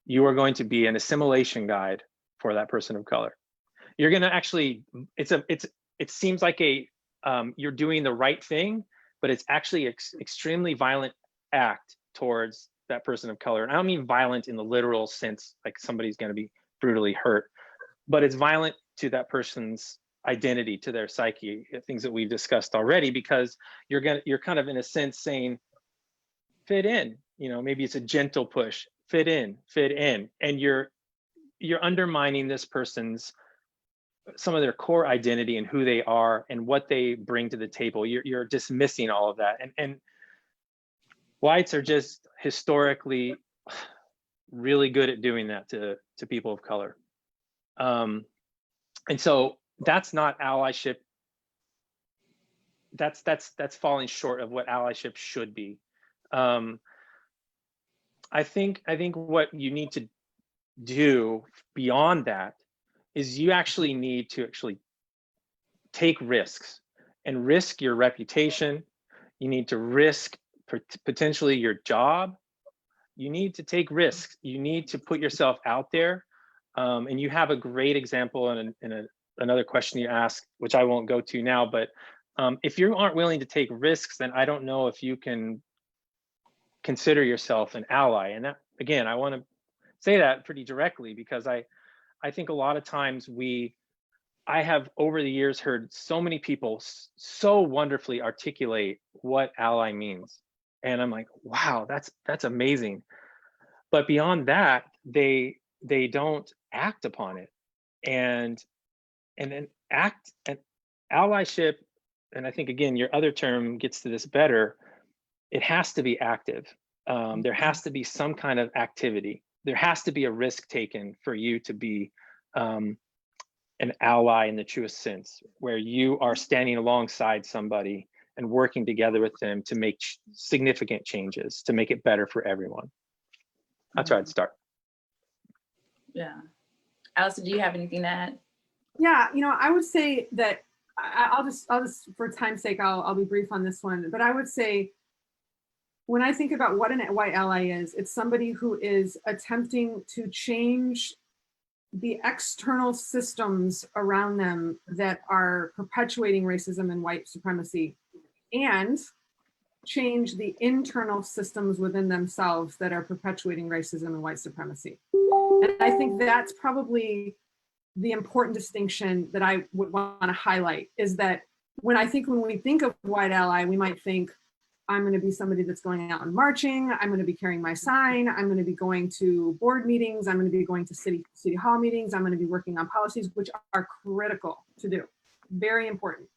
you are going to be an assimilation guide for that person of color. You're going to actually, it seems like you're doing the right thing, but it's actually extremely violent act towards that person of color. And I don't mean violent in the literal sense, like somebody's going to be brutally hurt, but it's violent to that person's identity, to their psyche, things that we've discussed already, because you're kind of in a sense saying, fit in, you know, maybe it's a gentle push, fit in, and you're undermining this person's, some of their core identity and who they are and what they bring to the table. You're dismissing all of that, and whites are just historically really good at doing that to people of color. And so that's not allyship. That's falling short of what allyship should be. I think what you need to do beyond that is you actually need to take risks and risk your reputation, You need to risk potentially your job. You need to take risks. You need to put yourself out there. And you have a great example in another question you asked, which I won't go to now, but if you aren't willing to take risks, then I don't know if you can consider yourself an ally. And that, again, I want to say that pretty directly, because I think a lot of times I have over the years heard so many people so wonderfully articulate what ally means. And I'm like, wow, that's amazing. But beyond that, they don't act upon it. And then act and allyship, and I think again, your other term gets to this better, it has to be active. There has to be some kind of activity. There has to be a risk taken for you to be an ally in the truest sense, where you are standing alongside somebody and working together with them to make significant changes, to make it better for everyone. That's where I'd start. Yeah. Allison, do you have anything to add? Yeah, I would say that I'll just for time's sake, I'll be brief on this one, but I would say when I think about what a white ally is, it's somebody who is attempting to change the external systems around them that are perpetuating racism and white supremacy, and change the internal systems within themselves that are perpetuating racism and white supremacy. And I think that's probably the important distinction that I would want to highlight, is that when we think of white ally, we might think, I'm going to be somebody that's going out and marching. I'm going to be carrying my sign. I'm going to be going to board meetings. I'm going to be going to city hall meetings. I'm going to be working on policies, which are critical to do, very important.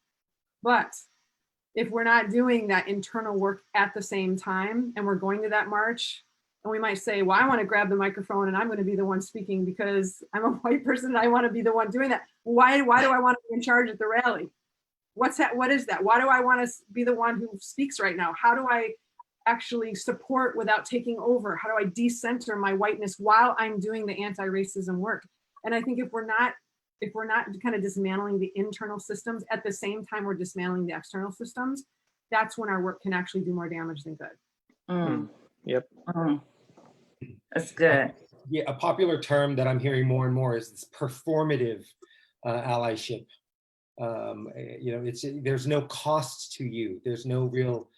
But if we're not doing that internal work at the same time, and we're going to that march, and we might say, well, I want to grab the microphone and I'm going to be the one speaking because I'm a white person and I want to be the one doing that. Why do I want to be in charge at the rally? What's that? What is that? Why do I want to be the one who speaks right now? How do I actually support without taking over? How do I decenter my whiteness while I'm doing the anti-racism work? And I think if we're not kind of dismantling the internal systems at the same time we're dismantling the external systems, that's when our work can actually do more damage than good. Yep. That's good. Yeah, a popular term that I'm hearing more and more is this performative allyship. There's no cost to you. There's no real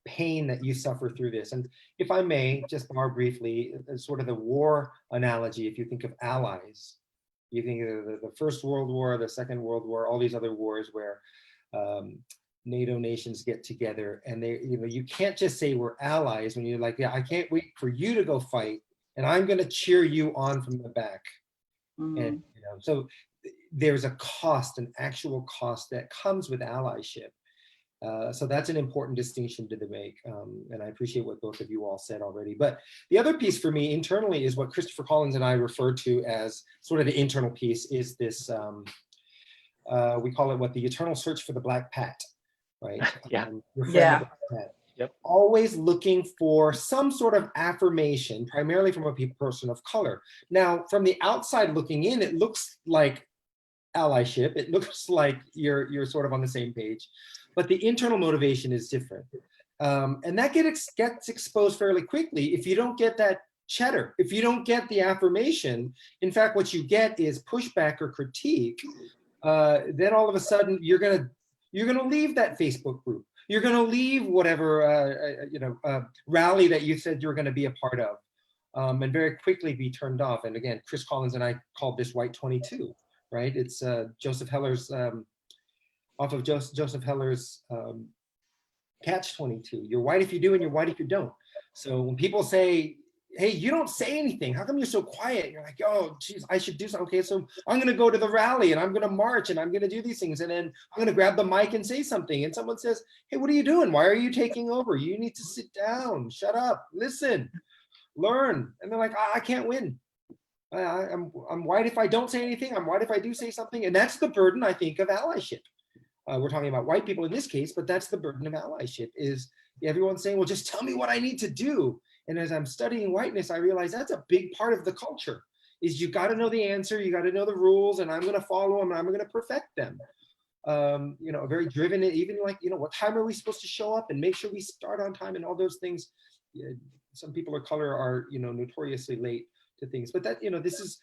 pain that you suffer through this. And if I may, just more briefly, sort of the war analogy, if you think of allies, you think of the First World War, the Second World War, all these other wars where NATO nations get together, and you can't just say we're allies when you're like, yeah, I can't wait for you to go fight, and I'm going to cheer you on from the back. And so there's a cost, an actual cost that comes with allyship. So that's an important distinction to make. And I appreciate what both of you all said already. But the other piece for me internally is what Christopher Collins and I refer to as sort of the internal piece, is this, we call it the eternal search for the black pat, right? Yeah. Yep. Always looking for some sort of affirmation, primarily from a person of color. Now, from the outside looking in, it looks like allyship. It looks like you're sort of on the same page, but the internal motivation is different. And that gets exposed fairly quickly if you don't get that cheddar, if you don't get the affirmation. In fact, what you get is pushback or critique. Then all of a sudden you're gonna leave that Facebook group. You're gonna leave whatever rally that you said you're gonna be a part of, and very quickly be turned off. And again, Chris Collins and I called this White 22. Right? It's Joseph Heller's, off of Joseph Heller's Catch 22. You're white if you do and you're white if you don't. So when people say, hey, you don't say anything, how come you're so quiet? You're like, oh, geez, I should do something. Okay, so I'm going to go to the rally and I'm going to march and I'm going to do these things. And then I'm going to grab the mic and say something. And someone says, hey, what are you doing? Why are you taking over? You need to sit down, shut up, listen, learn. And they're like, I can't win. I'm white if I don't say anything. I'm white if I do say something. And that's the burden, I think, of allyship. We're talking about white people in this case, but that's the burden of allyship, is everyone's saying, well, just tell me what I need to do. And as I'm studying whiteness, I realize that's a big part of the culture, is you got to know the answer. You got to know the rules, and I'm going to follow them and I'm going to perfect them. very driven, and even like, what time are we supposed to show up and make sure we start on time and all those things. Yeah, some people of color are, notoriously late to things, but that, this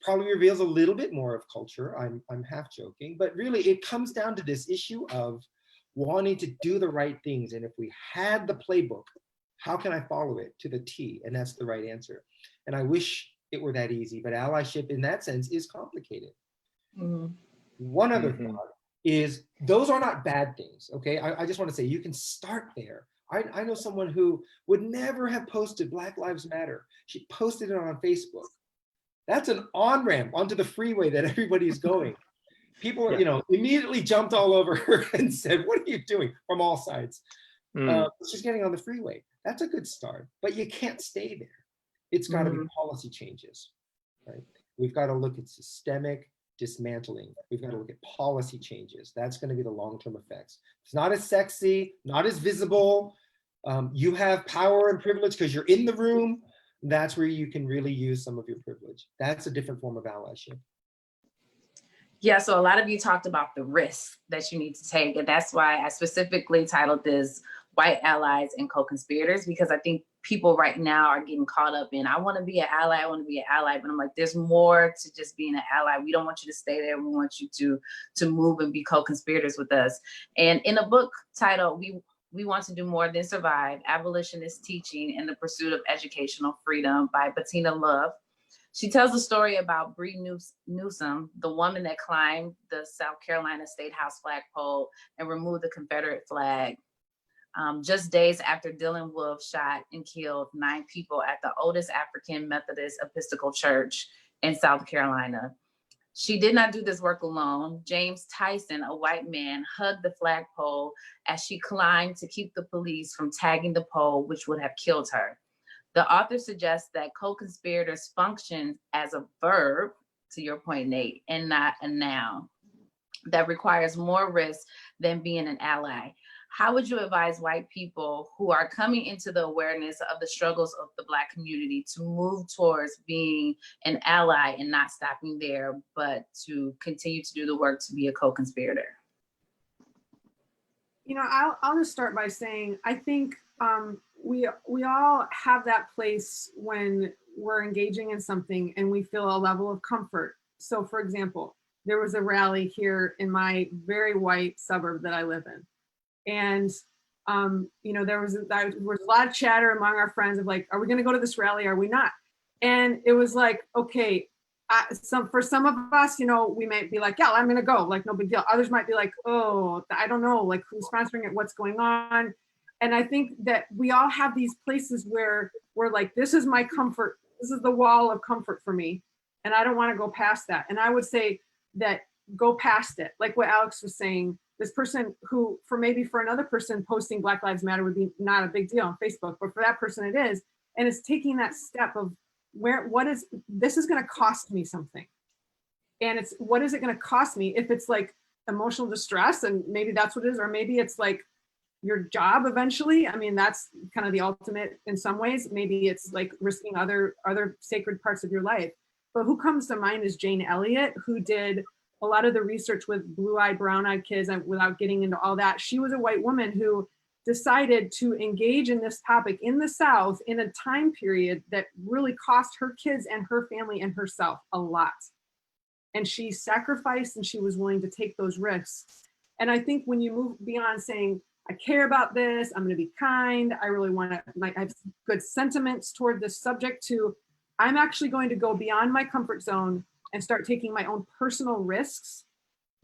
probably reveals a little bit more of culture. I'm half joking, but really it comes down to this issue of wanting to do the right things. And if we had the playbook, how can I follow it to the T? And that's the right answer. And I wish it were that easy, but allyship in that sense is complicated. One other thought is those are not bad things, okay? I just want to say you can start there. I know someone who would never have posted Black Lives Matter. She posted it on Facebook. That's an on-ramp onto the freeway that everybody is going. People, immediately jumped all over her and said, "What are you doing?" from all sides. She's getting on the freeway. That's a good start, but you can't stay there. It's got to be policy changes, right? We've got to look at systemic dismantling. We've got to look at policy changes. That's going to be the long-term effects. It's not as sexy, not as visible. You have power and privilege because you're in the room. That's where you can really use some of your privilege. That's a different form of allyship. Yeah, so a lot of you talked about the risks that you need to take. And that's why I specifically titled this White Allies and Co-Conspirators, because I think people right now are getting caught up in, I want to be an ally, I want to be an ally. But I'm like, there's more to just being an ally. We don't want you to stay there. We want you to move and be co-conspirators with us. And in a book titled, We Want to Do More Than Survive, Abolitionist Teaching in the Pursuit of Educational Freedom by Bettina Love, she tells the story about Bree Newsom, the woman that climbed the South Carolina State House flagpole and removed the Confederate flag just days after Dylan Wolf shot and killed 9 people at the oldest African Methodist Episcopal Church in South Carolina. She did not do this work alone. James Tyson, a white man, hugged the flagpole as she climbed to keep the police from tagging the pole, which would have killed her. The author suggests that co-conspirators function as a verb, to your point, Nate, and not a noun that requires more risk than being an ally. How would you advise white people who are coming into the awareness of the struggles of the Black community to move towards being an ally and not stopping there, but to continue to do the work to be a co-conspirator? I'll just start by saying, I think we all have that place when we're engaging in something and we feel a level of comfort. So for example, there was a rally here in my very white suburb that I live in. And, there was a lot of chatter among our friends of like, are we going to go to this rally? Are we not? And it was like, okay, for some of us, we might be like, yeah, I'm going to go, like, no big deal. Others might be like, oh, I don't know, like who's sponsoring it, what's going on. And I think that we all have these places where we're like, this is my comfort. This is the wall of comfort for me. And I don't want to go past that. And I would say that go past it. Like what Alex was saying, this person who, for another person, posting Black Lives Matter would be not a big deal on Facebook, but for that person it is. And it's taking that step of this is going to cost me something. And it's, what is it going to cost me? If it's like emotional distress, and maybe that's what it is, or maybe it's like your job eventually. I mean, that's kind of the ultimate in some ways. Maybe it's like risking other sacred parts of your life. But who comes to mind is Jane Elliott, who did a lot of the research with blue-eyed, brown-eyed kids, and without getting into all that. She was a white woman who decided to engage in this topic in the South in a time period that really cost her kids and her family and herself a lot. And she sacrificed and she was willing to take those risks. And I think when you move beyond saying, I care about this, I'm gonna be kind, I really wanna, I have good sentiments toward this subject, to, I'm actually going to go beyond my comfort zone and start taking my own personal risks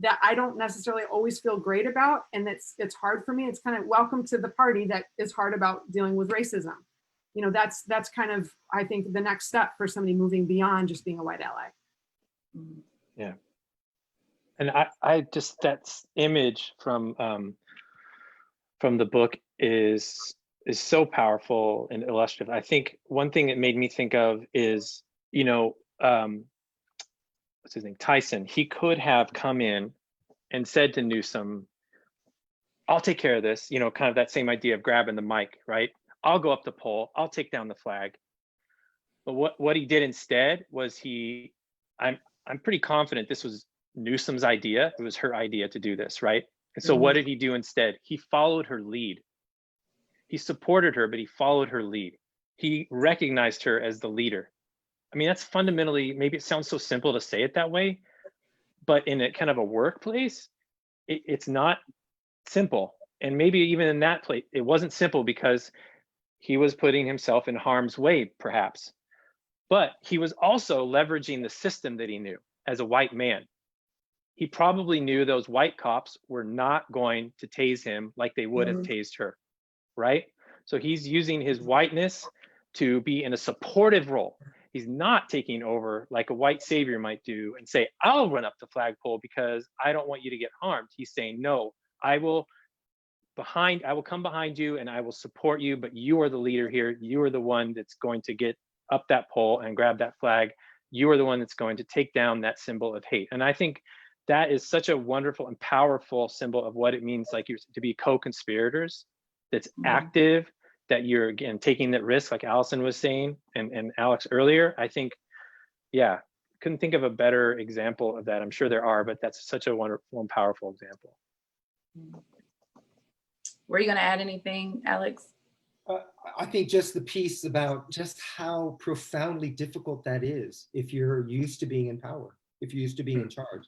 that I don't necessarily always feel great about. And it's hard for me. It's kind of welcome to the party that is hard about dealing with racism. That's kind of, I think, the next step for somebody moving beyond just being a white ally. Yeah. And I just, that image from the book is so powerful and illustrative. I think one thing it made me think of is, what's his name, Tyson. He could have come in and said to Newsom, I'll take care of this, kind of that same idea of grabbing the mic, right? I'll go up the pole, I'll take down the flag. But what he did instead was I'm pretty confident this was Newsom's idea. It was her idea to do this, right? And so what did he do instead? He followed her lead. He supported her, but he followed her lead. He recognized her as the leader. I mean, that's fundamentally, maybe it sounds so simple to say it that way, but in a kind of a workplace, it's not simple. And maybe even in that place, it wasn't simple because he was putting himself in harm's way, perhaps. But he was also leveraging the system that he knew as a white man. He probably knew those white cops were not going to tase him like they would have tased her, right? So he's using his whiteness to be in a supportive role. He's not taking over like a white savior might do and say, I'll run up the flagpole because I don't want you to get harmed. He's saying, no, I will come behind you and I will support you, but you are the leader here. You are the one that's going to get up that pole and grab that flag. You are the one that's going to take down that symbol of hate. And I think that is such a wonderful and powerful symbol of what it means, like to be co-conspirators, that's active, that you're, again, taking that risk, like Allison was saying, and Alex earlier. I think, yeah, couldn't think of a better example of that. I'm sure there are, but that's such a wonderful and powerful example. Were you going to add anything, Alex? I think just the piece about just how profoundly difficult that is if you're used to being in power, if you're used to being in charge.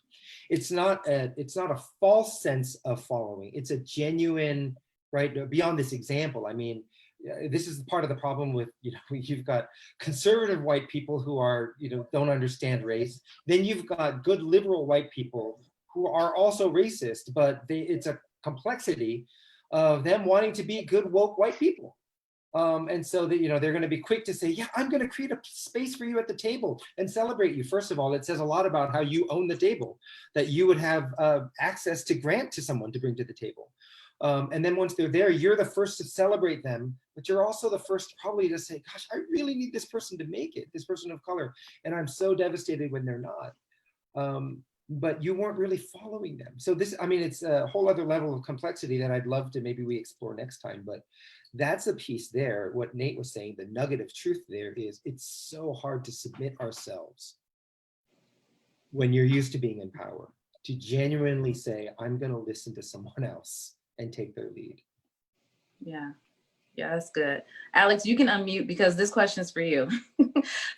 It's not a false sense of following. It's a genuine, right, beyond this example. I mean, this is part of the problem with, you've got conservative white people who are, don't understand race. Then you've got good liberal white people who are also racist, but it's a complexity of them wanting to be good woke white people. And so that, they're going to be quick to say, yeah, I'm going to create a space for you at the table and celebrate you. First of all, it says a lot about how you own the table, that you would have access to grant to someone to bring to the table. And then once they're there, you're the first to celebrate them, but you're also the first probably to say, gosh, I really need this person to make it, this person of color. And I'm so devastated when they're not. But you weren't really following them. So this, I mean, it's a whole other level of complexity that I'd love to maybe we explore next time. But that's a piece there. What Nate was saying, the nugget of truth there is it's so hard to submit ourselves when you're used to being in power, to genuinely say, I'm going to listen to someone else and take their lead. Yeah, that's good. Alex, you can unmute because this question is for you.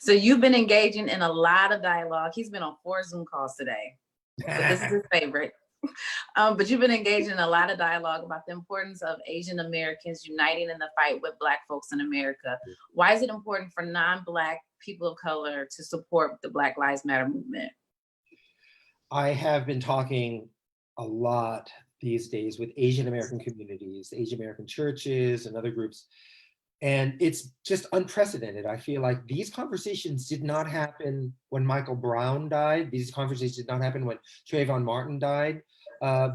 So you've been engaging in a lot of dialogue. He's been on 4 Zoom calls today. So this is his favorite. But you've been engaged in a lot of dialogue about the importance of Asian Americans uniting in the fight with Black folks in America. Why is it important for non-Black people of color to support the Black Lives Matter movement? I have been talking a lot these days with Asian American communities, Asian American churches and other groups. And it's just unprecedented. I feel like these conversations did not happen when Michael Brown died. These conversations did not happen when Trayvon Martin died.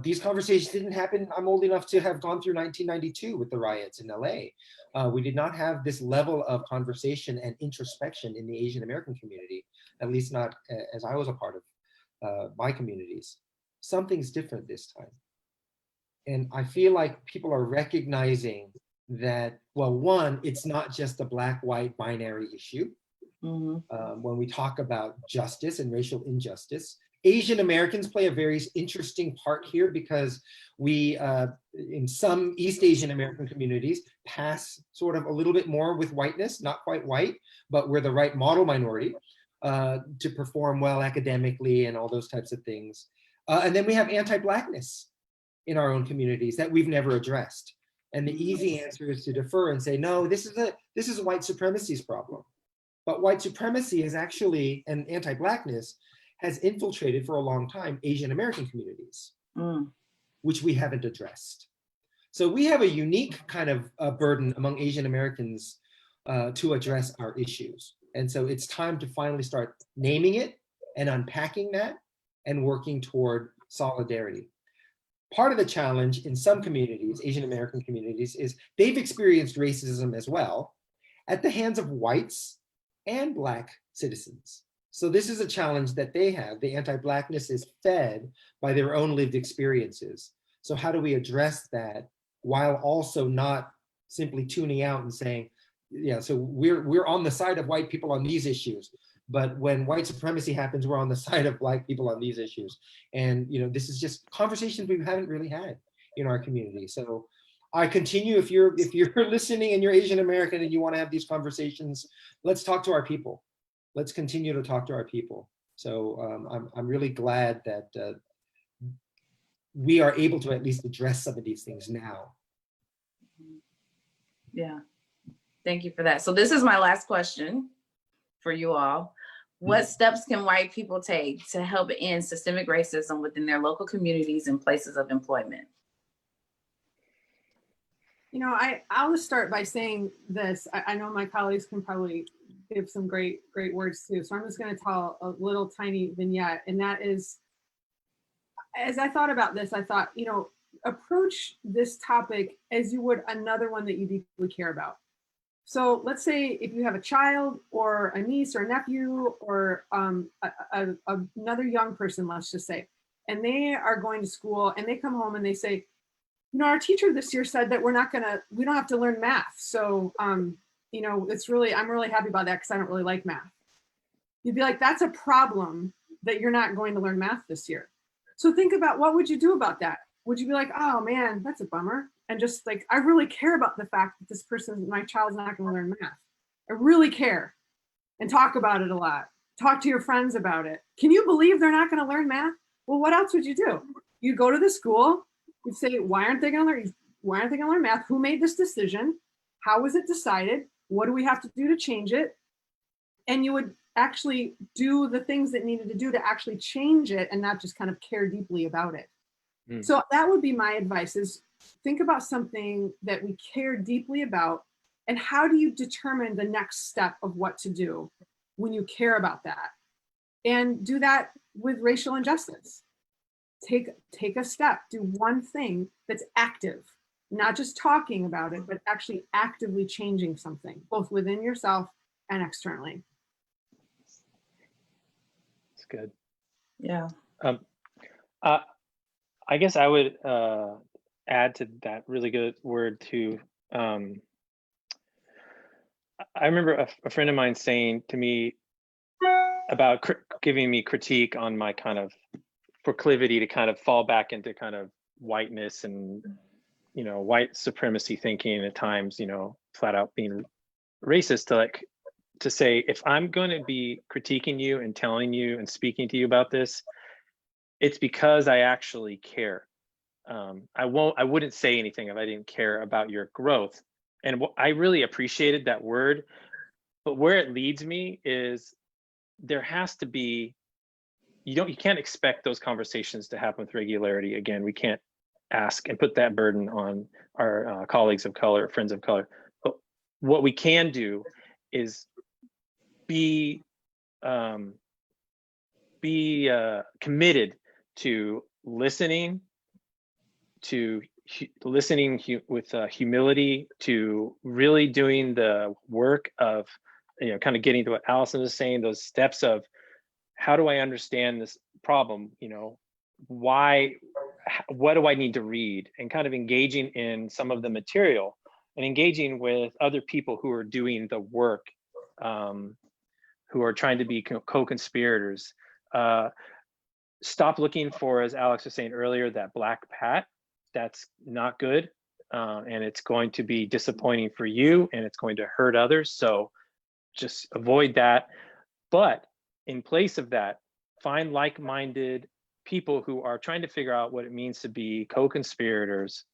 These conversations didn't happen. I'm old enough to have gone through 1992 with the riots in LA. We did not have this level of conversation and introspection in the Asian American community, at least not as I was a part of my communities. Something's different this time. And I feel like people are recognizing that, well, one, it's not just a Black-white binary issue. When we talk about justice and racial injustice, Asian Americans play a very interesting part here because we, in some East Asian American communities, pass sort of a little bit more with whiteness, not quite white, but we're the right model minority to perform well academically and all those types of things. And then we have anti-Blackness in our own communities that we've never addressed. And the easy answer is to defer and say, no, this is a white supremacy's problem. But white supremacy is actually, and anti-Blackness has infiltrated for a long time Asian American communities, which we haven't addressed. So we have a unique kind of burden among Asian Americans to address our issues. And so it's time to finally start naming it and unpacking that and working toward solidarity. Part of the challenge in some communities, Asian American communities, is they've experienced racism as well at the hands of whites and Black citizens. So this is a challenge that they have. The anti-Blackness is fed by their own lived experiences. So how do we address that while also not simply tuning out and saying, yeah, so we're on the side of white people on these issues, But when white supremacy happens, we're on the side of Black people on these issues. And, you know, this is just conversations we haven't really had in our community. So I continue, if you're listening and you're Asian American and you want to have these conversations, let's talk to our people. Let's continue to talk to our people. So I'm really glad that we are able to at least address some of these things now. Yeah, thank you for that. So this is my last question for you all. What steps can white people take to help end systemic racism within their local communities and places of employment? You know, I'll just start by saying this. I know my colleagues can probably give some great words too. So I'm just going to tell a little tiny vignette. And that is, as I thought about this, I thought, you know, approach this topic as you would another one that you deeply care about. So let's say if you have a child or a niece or a nephew or another young person, let's just say, and they are going to school and they come home and they say, you know, our teacher this year said that we don't have to learn math. So, you know, I'm really happy about that because I don't really like math. You'd be like, that's a problem that you're not going to learn math this year. So think about, what would you do about that? Would you be like, oh man, that's a bummer? And just like, I really care about the fact that this person, my child's not going to learn math. I really care, and talk about it a lot. Talk to your friends about it. Can you believe they're not going to learn math? Well, what else would you do? You'd go to the school. You'd say, why aren't they going to learn math? Who made this decision? How was it decided? What do we have to do to change it? And you would actually do the things that needed to do to actually change it and not just kind of care deeply about it. So that would be my advice, is think about something that we care deeply about, and how do you determine the next step of what to do when you care about that? And do that with racial injustice. Take a step, do one thing that's active, not just talking about it, but actually actively changing something, both within yourself and externally. It's good. Yeah. I guess I would add to that really good word too. I remember a friend of mine saying to me about giving me critique on my kind of proclivity to kind of fall back into kind of whiteness and, you know, white supremacy thinking at times, you know, flat out being racist, to say, if I'm going to be critiquing you and telling you and speaking to you about this, it's because I actually care. I wouldn't say anything if I didn't care about your growth. And I really appreciated that word, but where it leads me is there has to be, you can't expect those conversations to happen with regularity. Again, we can't ask and put that burden on our colleagues of color, friends of color. But what we can do is be committed to listening, with humility, to really doing the work of, you know, kind of getting to what Allison was saying, those steps of, how do I understand this problem? You know, what do I need to read? And kind of engaging in some of the material and engaging with other people who are doing the work, who are trying to be co-conspirators. Stop looking for, as Alex was saying earlier, that black pat. That's not good. And it's going to be disappointing for you, and it's going to hurt others. So just avoid that. But in place of that, find like-minded people who are trying to figure out what it means to be co-conspirators,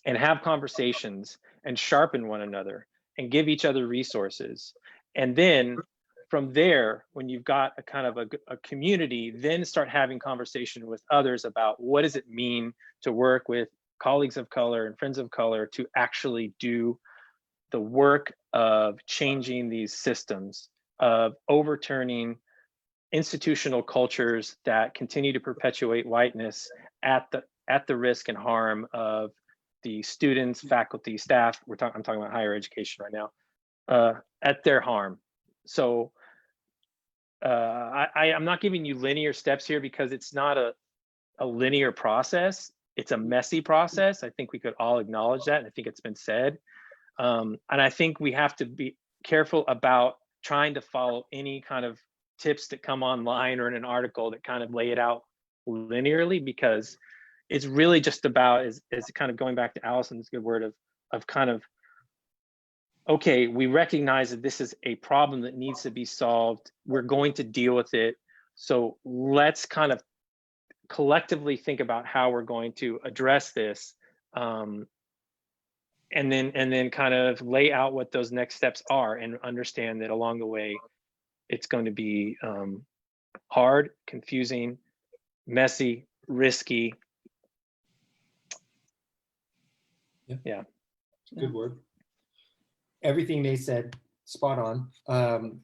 and have conversations and sharpen one another and give each other resources. And then from there, when you've got a kind of a community, then start having conversation with others about, what does it mean to work with colleagues of color and friends of color to actually do the work of changing these systems, of overturning institutional cultures that continue to perpetuate whiteness at the risk and harm of the students, faculty, staff. I'm talking about higher education right now, at their harm. So I'm not giving you linear steps here, because it's not a linear process. It's a messy process. I think we could all acknowledge that, and I think it's been said. And I think we have to be careful about trying to follow any kind of tips that come online or in an article that kind of lay it out linearly, because it's really just about, is kind of going back to Allison's good word of kind of, okay, we recognize that this is a problem that needs to be solved. We're going to deal with it. So let's kind of collectively think about how we're going to address this, and then kind of lay out what those next steps are, and understand that along the way, it's going to be hard, confusing, messy, risky. Yeah. Good word. Everything they said, spot on.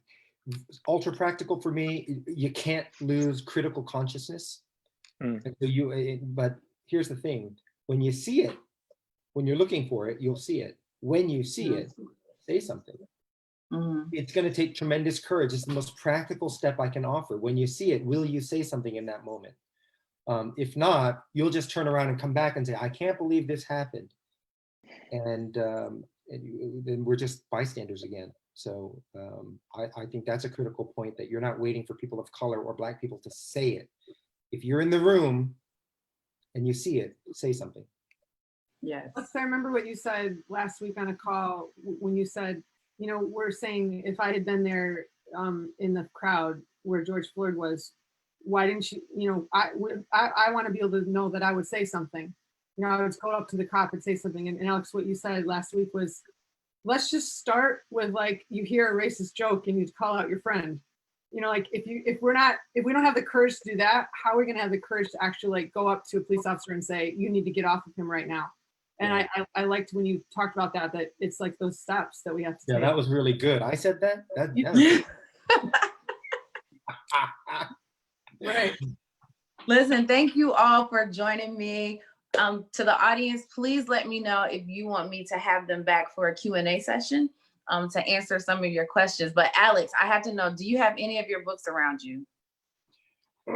Ultra practical for me, you can't lose critical consciousness. And so but here's the thing, when you see it, when you're looking for it, you'll see it. When you see it, say something. It's going to take tremendous courage. It's the most practical step I can offer. When you see it, will you say something in that moment? If not, you'll just turn around and come back and say, I can't believe this happened. And then we're just bystanders again. So I think that's a critical point, that you're not waiting for people of color or Black people to say it. If you're in the room and you see it, say something. Yes. I remember what you said last week on a call when you said, you know, we're saying if I had been there in the crowd where George Floyd was, why didn't you, you know, I want to be able to know that I would say something. You know, I would go up to the cop and say something. And Alex, what you said last week was, let's just start with, like, you hear a racist joke and you call out your friend. You know, like if we don't have the courage to do that, how are we going to have the courage to actually, like, go up to a police officer and say, you need to get off of him right now? And I liked when you talked about that it's like those steps that we have to take. Yeah, that was really good. I said that? That was right. Listen, thank you all for joining me. To the audience, please let me know if you want me to have them back for a Q&A session to answer some of your questions. But Alex, I have to know, do you have any of your books around you? They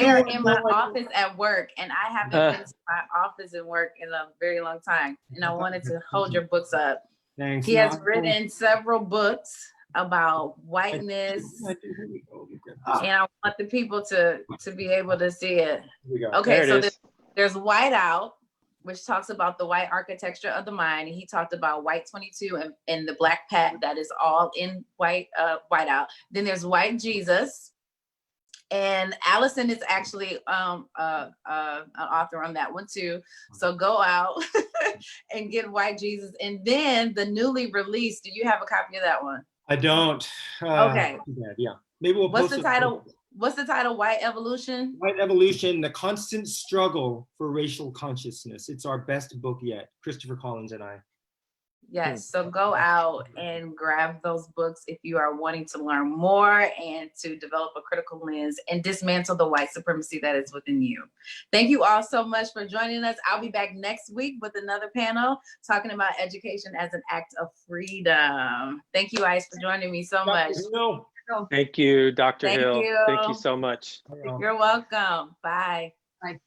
are in my office at work, and I haven't been to my office and work in a very long time. And I wanted to hold your books up. Thanks. He has written several books about whiteness, and I want the people to be able to see it. Okay, so there's White Out, which talks about the white architecture of the mind. And he talked about White 22 and the Black Pact that is all in White Out. Then there's White Jesus. And Allison is actually an author on that one too. So go out and get White Jesus. And then the newly released, do you have a copy of that one? I don't. Okay. Yeah. Maybe we'll What's post the title? What's the title? White Evolution? White Evolution, The Constant Struggle for Racial Consciousness. It's our best book yet, Christopher Collins and I. Yes, so go out and grab those books if you are wanting to learn more and to develop a critical lens and dismantle the white supremacy that is within you. Thank you all so much for joining us. I'll be back next week with another panel talking about education as an act of freedom. Thank you guys for joining me so much. Thank you, Dr. Thank Hill. you. Thank you so much. You're welcome. Bye. Bye.